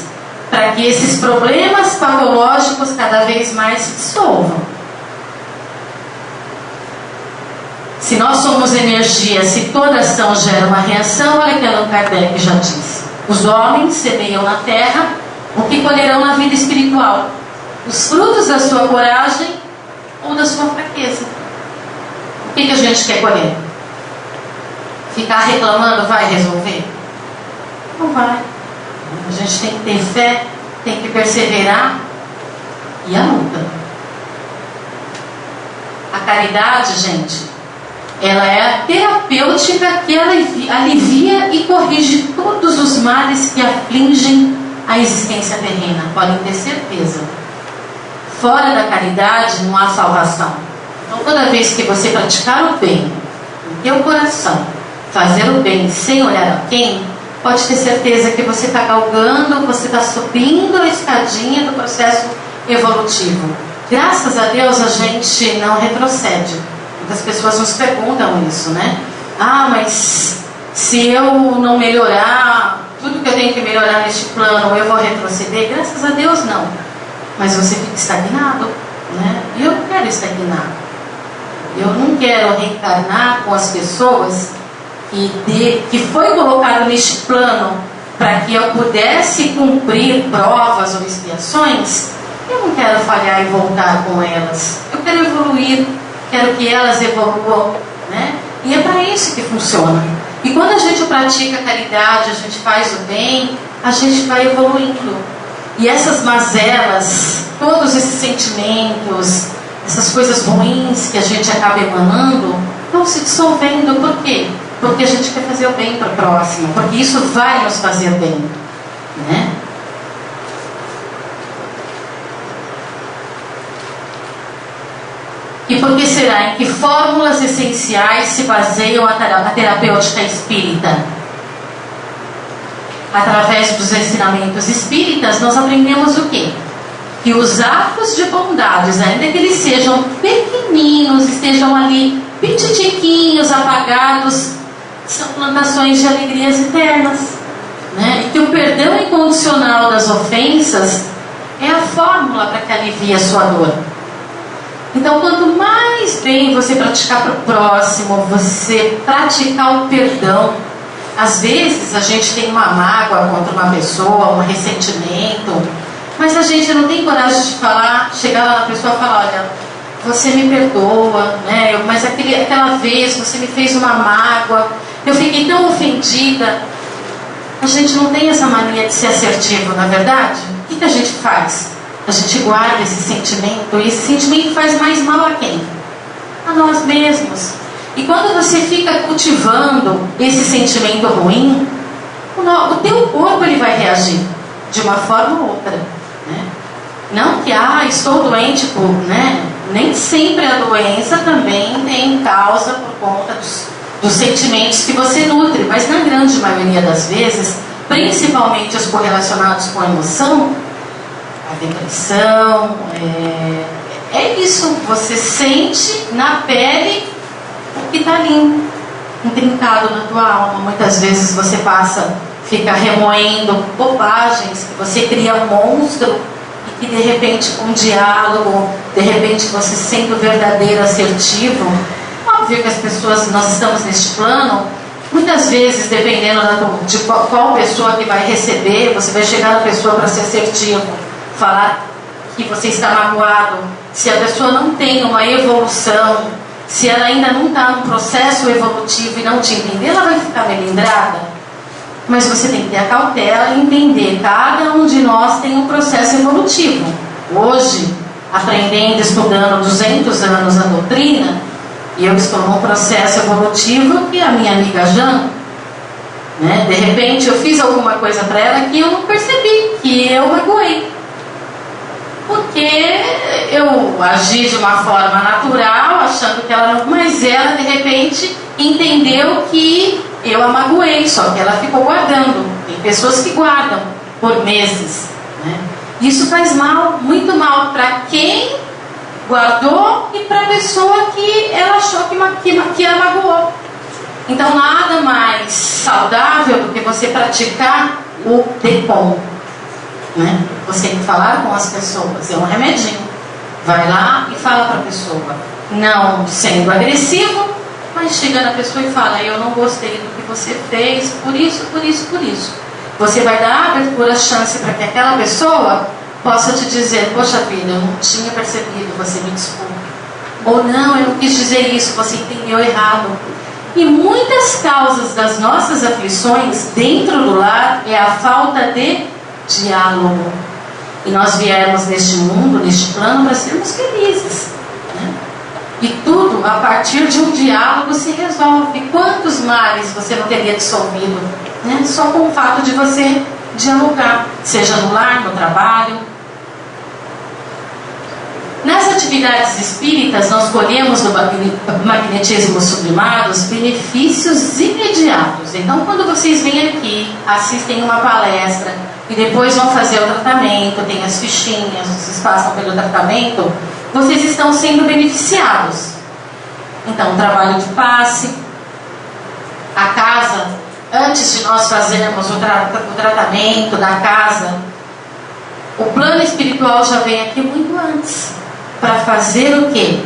para que esses problemas patológicos cada vez mais se dissolvam. Se nós somos energia, se toda ação gera uma reação, olha que Allan Kardec já disse: os homens semeiam na terra o que colherão na vida espiritual, os frutos da sua coragem ou da sua fraqueza. O que a gente quer colher? Ficar reclamando vai resolver? Não vai. A gente tem que ter fé, tem que perseverar e a luta. A caridade, gente, ela é a terapêutica que alivia e corrige todos os males que afligem a existência terrena. Podem ter certeza. Fora da caridade não há salvação. Então toda vez que você praticar o bem no teu coração, fazer o bem sem olhar a quem, pode ter certeza que você está galgando, você está subindo a escadinha do processo evolutivo. Graças a Deus a gente não retrocede. Muitas pessoas nos perguntam isso, né? Mas se eu não melhorar, tudo que eu tenho que melhorar neste plano, eu vou retroceder? Graças a Deus não. Mas você fica estagnado, né? E eu não quero estagnar. Eu não quero reencarnar com as pessoas que foi colocado neste plano para que eu pudesse cumprir provas ou expiações. Eu não quero falhar e voltar com elas. Eu quero evoluir, quero que elas evoluam, né? E é para isso que funciona. E quando a gente pratica a caridade, a gente faz o bem, a gente vai evoluindo. E essas mazelas, todos esses sentimentos, essas coisas ruins que a gente acaba emanando, vão se dissolvendo. Por quê? Porque a gente quer fazer o bem para o próximo, porque isso vai nos fazer bem, né? E por que será? Em que fórmulas essenciais se baseiam a terapêutica espírita? Através dos ensinamentos espíritas, nós aprendemos o quê? Que os atos de bondades, ainda que eles sejam pequeninos, estejam ali pititiquinhos, apagados, são plantações de alegrias eternas, né? E que o perdão incondicional das ofensas é a fórmula para que alivie a sua dor. Então, quanto mais bem você praticar para o próximo, você praticar o perdão. Às vezes a gente tem uma mágoa contra uma pessoa, um ressentimento, mas a gente não tem coragem de falar, chegar lá na pessoa e falar: olha, você me perdoa, né? Mas aquela vez você me fez uma mágoa, eu fiquei tão ofendida. A gente não tem essa mania de ser assertivo, na verdade? O que a gente faz? A gente guarda esse sentimento, e esse sentimento faz mais mal a quem? A nós mesmos. E quando você fica cultivando esse sentimento ruim, o teu corpo ele vai reagir de uma forma ou outra, né? Não que, estou doente por, né? Nem sempre a doença também tem causa por conta dos sentimentos que você nutre, mas na grande maioria das vezes, principalmente os correlacionados com a emoção, a depressão, é isso, você sente na pele o que está ali, intrincado na tua alma. Muitas vezes você fica remoendo bobagens, que você cria um monstro, e que de repente com um diálogo, de repente você sendo verdadeiro, assertivo. Óbvio que as pessoas, nós estamos neste plano, muitas vezes dependendo de qual pessoa que vai receber, você vai chegar na pessoa para ser assertivo, falar que você está magoado. Se a pessoa não tem uma evolução, se ela ainda não está num processo evolutivo e não te entender, ela vai ficar melindrada. Mas você tem que ter a cautela e entender, cada um de nós tem um processo evolutivo. Hoje, aprendendo, estudando 200 anos a doutrina, e eu estou num processo evolutivo que a minha amiga Jan, né, de repente eu fiz alguma coisa para ela que eu não percebi, que eu magoei. Porque eu agi de uma forma natural, achando que ela não... Mas ela, de repente, entendeu que eu a magoei, só que ela ficou guardando. Tem pessoas que guardam por meses, né? Isso faz mal, muito mal para quem guardou e para a pessoa que ela achou que a magoou. Então, nada mais saudável do que você praticar o DECOM, né? Você tem que falar com as pessoas, é um remedinho. Vai lá e fala para a pessoa, não sendo agressivo, mas chega na pessoa e fala: eu não gostei do que você fez, por isso, por isso, por isso. Você vai dar abertura, chance para que aquela pessoa possa te dizer: poxa vida, eu não tinha percebido, você me desculpe. Ou não, eu não quis dizer isso, você entendeu errado. E muitas causas das nossas aflições dentro do lar é a falta de diálogo. E nós viemos neste mundo, neste plano, para sermos felizes, né? E tudo a partir de um diálogo se resolve. Quantos males você não teria dissolvido, né? Só com o fato de você dialogar, seja no lar, no trabalho. Nas atividades espíritas, nós colhemos do magnetismo sublimado os benefícios imediatos. Então, quando vocês vêm aqui, assistem uma palestra e depois vão fazer o tratamento, tem as fichinhas, vocês passam pelo tratamento, vocês estão sendo beneficiados. Então, trabalho de passe, a casa, antes de nós fazermos o tratamento da casa, o plano espiritual já vem aqui muito antes. Para fazer o quê?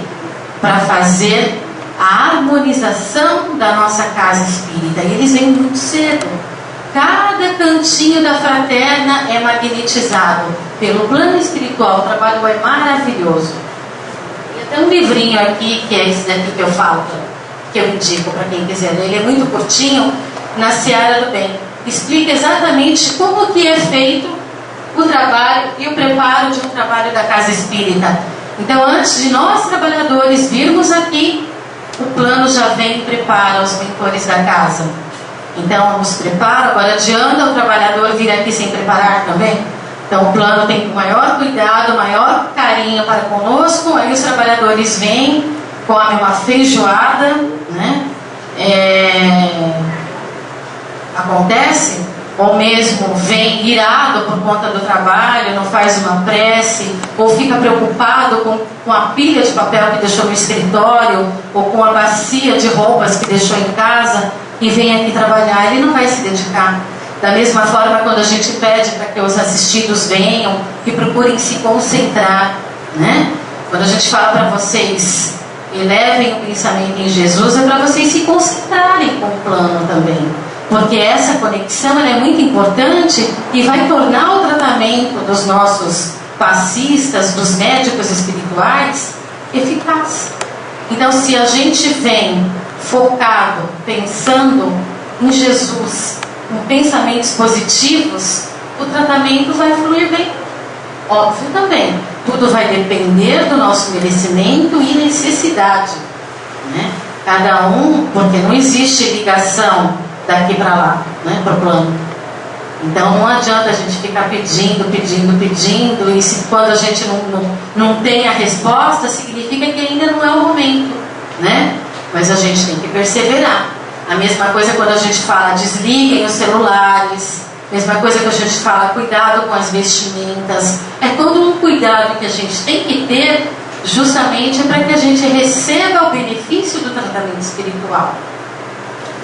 Para fazer a harmonização da nossa casa espírita. E eles vêm muito cedo. Cada cantinho da fraterna é magnetizado pelo plano espiritual. O trabalho é maravilhoso. E tem um livrinho aqui, que é esse daqui que eu falo, que eu indico para quem quiser ler. Ele é muito curtinho, na Seara do Bem. Explica exatamente como que é feito o trabalho e o preparo de um trabalho da casa espírita. Então, antes de nós trabalhadores virmos aqui, o plano já vem e prepara os mentores da casa. Então, nos prepara. Agora, adianta o trabalhador vir aqui sem preparar também? Então, o plano tem o maior cuidado, o maior carinho para conosco. Aí os trabalhadores vêm, comem uma feijoada, né? Acontece, ou mesmo vem irado por conta do trabalho, não faz uma prece, ou fica preocupado com a pilha de papel que deixou no escritório, ou com a bacia de roupas que deixou em casa, e vem aqui trabalhar, ele não vai se dedicar. Da mesma forma, quando a gente pede para que os assistidos venham e procurem se concentrar, né? Quando a gente fala para vocês, elevem o pensamento em Jesus, é para vocês se concentrarem com o plano também. Porque essa conexão ela é muito importante e vai tornar o tratamento dos nossos passistas, dos médicos espirituais, eficaz. Então, se a gente vem focado, pensando em Jesus, com pensamentos positivos, o tratamento vai fluir bem. Óbvio também, tudo vai depender do nosso merecimento e necessidade, né? Cada um, porque não existe ligação daqui para lá, né, para o plano. Então não adianta a gente ficar pedindo, e quando a gente não tem a resposta, significa que ainda não é o momento, né? Mas a gente tem que perseverar. A mesma coisa quando a gente fala, desliguem os celulares. Mesma coisa que a gente fala, cuidado com as vestimentas. É todo um cuidado que a gente tem que ter, justamente para que a gente receba o benefício do tratamento espiritual.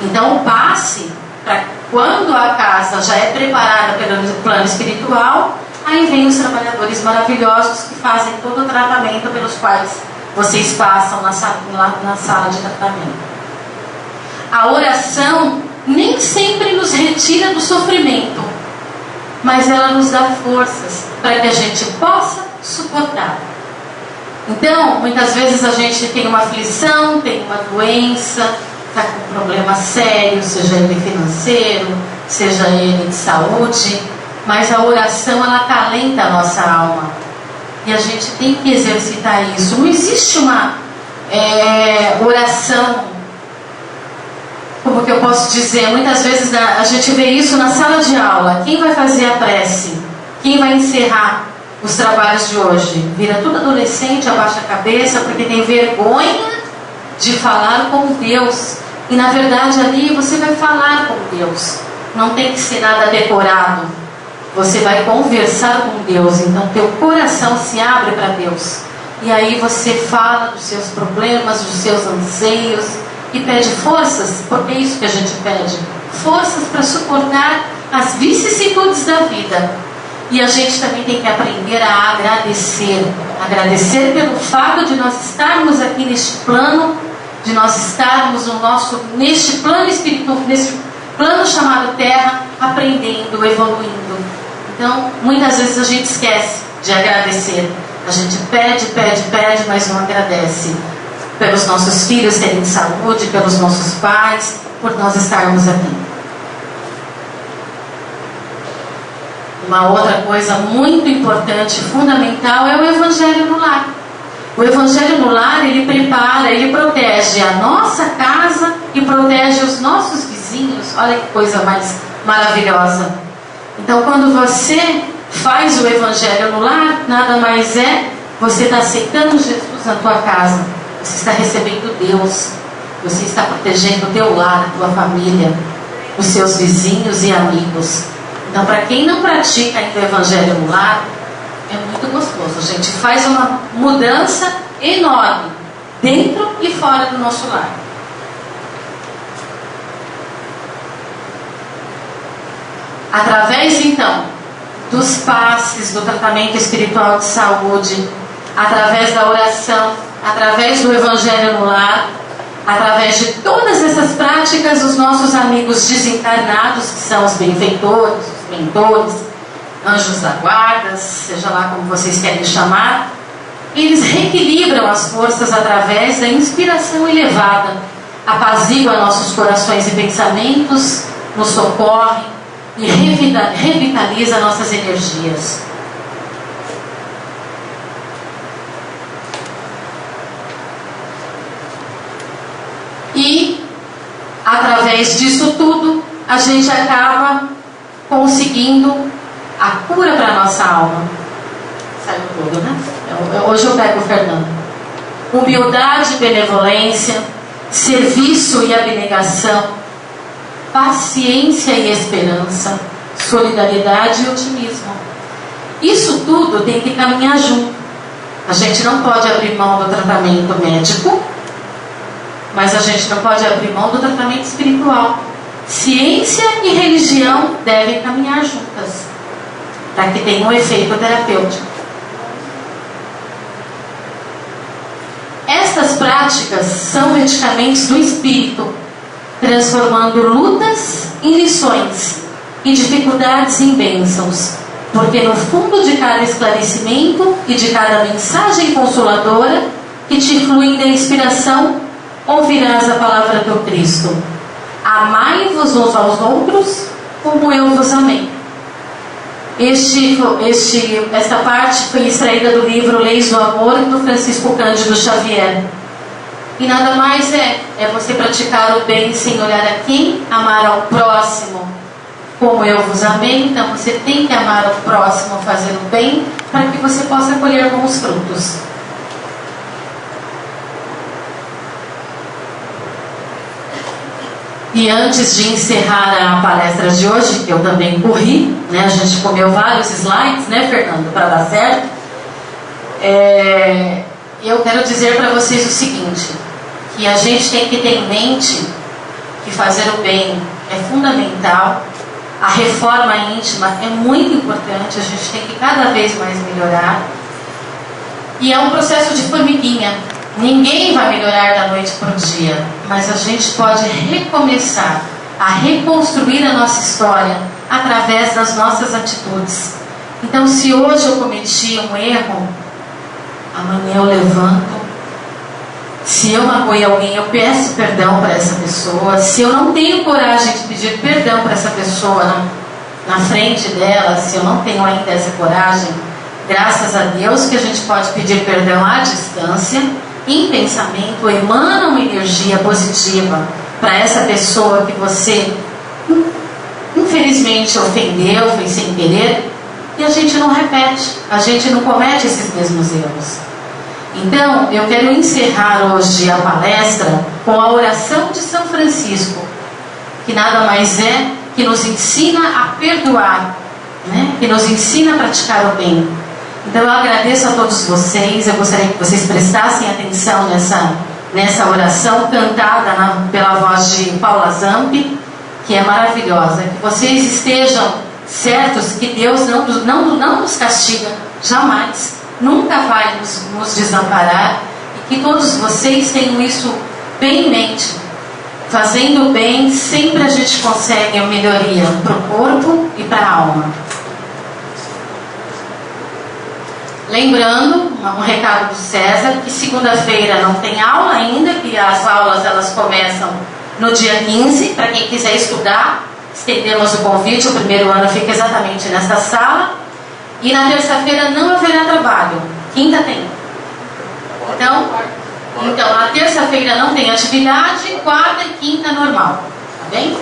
Então, o passe, para quando a casa já é preparada pelo plano espiritual, aí vem os trabalhadores maravilhosos que fazem todo o tratamento pelos quais vocês passam na sala de tratamento. A oração nem sempre nos retira do sofrimento, mas ela nos dá forças para que a gente possa suportar. Então, muitas vezes a gente tem uma aflição, tem uma doença, está com um problema sério, seja ele financeiro, seja ele de saúde, mas a oração ela acalenta a nossa alma e a gente tem que exercitar isso. Não existe uma oração, como que eu posso dizer, muitas vezes a gente vê isso na sala de aula. Quem vai fazer a prece? Quem vai encerrar os trabalhos de hoje? Vira tudo adolescente, abaixa a cabeça porque tem vergonha de falar com Deus. E na verdade ali você vai falar com Deus. Não tem que ser nada decorado. Você vai conversar com Deus. Então teu coração se abre para Deus. E aí você fala dos seus problemas, dos seus anseios e pede forças, porque é isso que a gente pede. Forças para suportar as vicissitudes da vida. E a gente também tem que aprender a agradecer. Agradecer pelo fato de nós estarmos aqui neste plano, de nós estarmos neste plano espiritual, neste plano chamado Terra, aprendendo, evoluindo. Então, muitas vezes a gente esquece de agradecer. A gente pede, mas não agradece. Pelos nossos filhos terem saúde, pelos nossos pais, por nós estarmos aqui. Uma outra coisa muito importante, fundamental, é o Evangelho no lar. O Evangelho no lar, ele prepara, ele protege a nossa casa e protege os nossos vizinhos. Olha que coisa mais maravilhosa. Então, quando você faz o Evangelho no lar, nada mais é, você está aceitando Jesus na tua casa. Você está recebendo Deus. Você está protegendo o teu lar, a tua família, os seus vizinhos e amigos. Então, para quem não pratica ainda o Evangelho no lar, é muito gostoso. A gente faz uma mudança enorme, dentro e fora do nosso lar. Através, então, dos passes, do tratamento espiritual de saúde, através da oração, através do Evangelho no lar, através de todas essas práticas, os nossos amigos desencarnados, que são os benfeitores, os mentores, anjos da guarda, seja lá como vocês querem chamar, eles reequilibram as forças através da inspiração elevada, apazigua nossos corações e pensamentos, nos socorre e revitaliza nossas energias. E, através disso tudo, a gente acaba conseguindo a cura para a nossa alma. Saiu tudo, né? Hoje eu pego o Fernando. Humildade, benevolência, serviço e abnegação, paciência e esperança, solidariedade e otimismo. Isso tudo tem que caminhar junto. A gente não pode abrir mão do tratamento médico, mas a gente não pode abrir mão do tratamento espiritual. Ciência e religião devem caminhar juntas, para que tenha um efeito terapêutico. práticas são medicamentos do espírito, transformando lutas em lições e dificuldades em bênçãos, porque no fundo de cada esclarecimento e de cada mensagem consoladora que te flui da inspiração, ouvirás a palavra do Cristo: amai-vos uns aos outros como eu vos amei. Esta parte foi extraída do livro Leis do Amor, do Francisco Cândido Xavier. E nada mais é você praticar o bem sem olhar a quem, amar ao próximo como eu vos amei. Então você tem que amar ao próximo, fazer o bem, para que você possa colher bons frutos. E antes de encerrar a palestra de hoje, que eu também corri, né? A gente comeu vários slides, né, Fernando, para dar certo. Eu quero dizer para vocês o seguinte, que a gente tem que ter em mente que fazer o bem é fundamental, a reforma íntima é muito importante, a gente tem que cada vez mais melhorar, e é um processo de formiguinha. Ninguém vai melhorar da noite para o dia, mas a gente pode recomeçar a reconstruir a nossa história através das nossas atitudes. Então, se hoje eu cometi um erro, amanhã eu levanto. Se eu magoei alguém, eu peço perdão para essa pessoa. Se eu não tenho coragem de pedir perdão para essa pessoa na frente dela, se eu não tenho ainda essa coragem, graças a Deus que a gente pode pedir perdão à distância, em pensamento, emana uma energia positiva para essa pessoa que você infelizmente ofendeu, fez sem querer, e a gente não repete, a gente não comete esses mesmos erros. Então, eu quero encerrar hoje a palestra com a oração de São Francisco, que nada mais é que nos ensina a perdoar, né? Que nos ensina a praticar o bem. Então eu agradeço a todos vocês, eu gostaria que vocês prestassem atenção nessa oração cantada pela voz de Paula Zampi, que é maravilhosa. Que vocês estejam certos que Deus não nos castiga, jamais, nunca vai nos desamparar, e que todos vocês tenham isso bem em mente. Fazendo o bem, sempre a gente consegue a melhoria para o corpo e para a alma. Lembrando, um recado do César, que segunda-feira não tem aula ainda, que as aulas elas começam no dia 15, para quem quiser estudar, estendemos o convite, o primeiro ano fica exatamente nesta sala, e na terça-feira não haverá trabalho, quinta tem. Então na terça-feira não tem atividade, quarta e quinta normal, tá bem?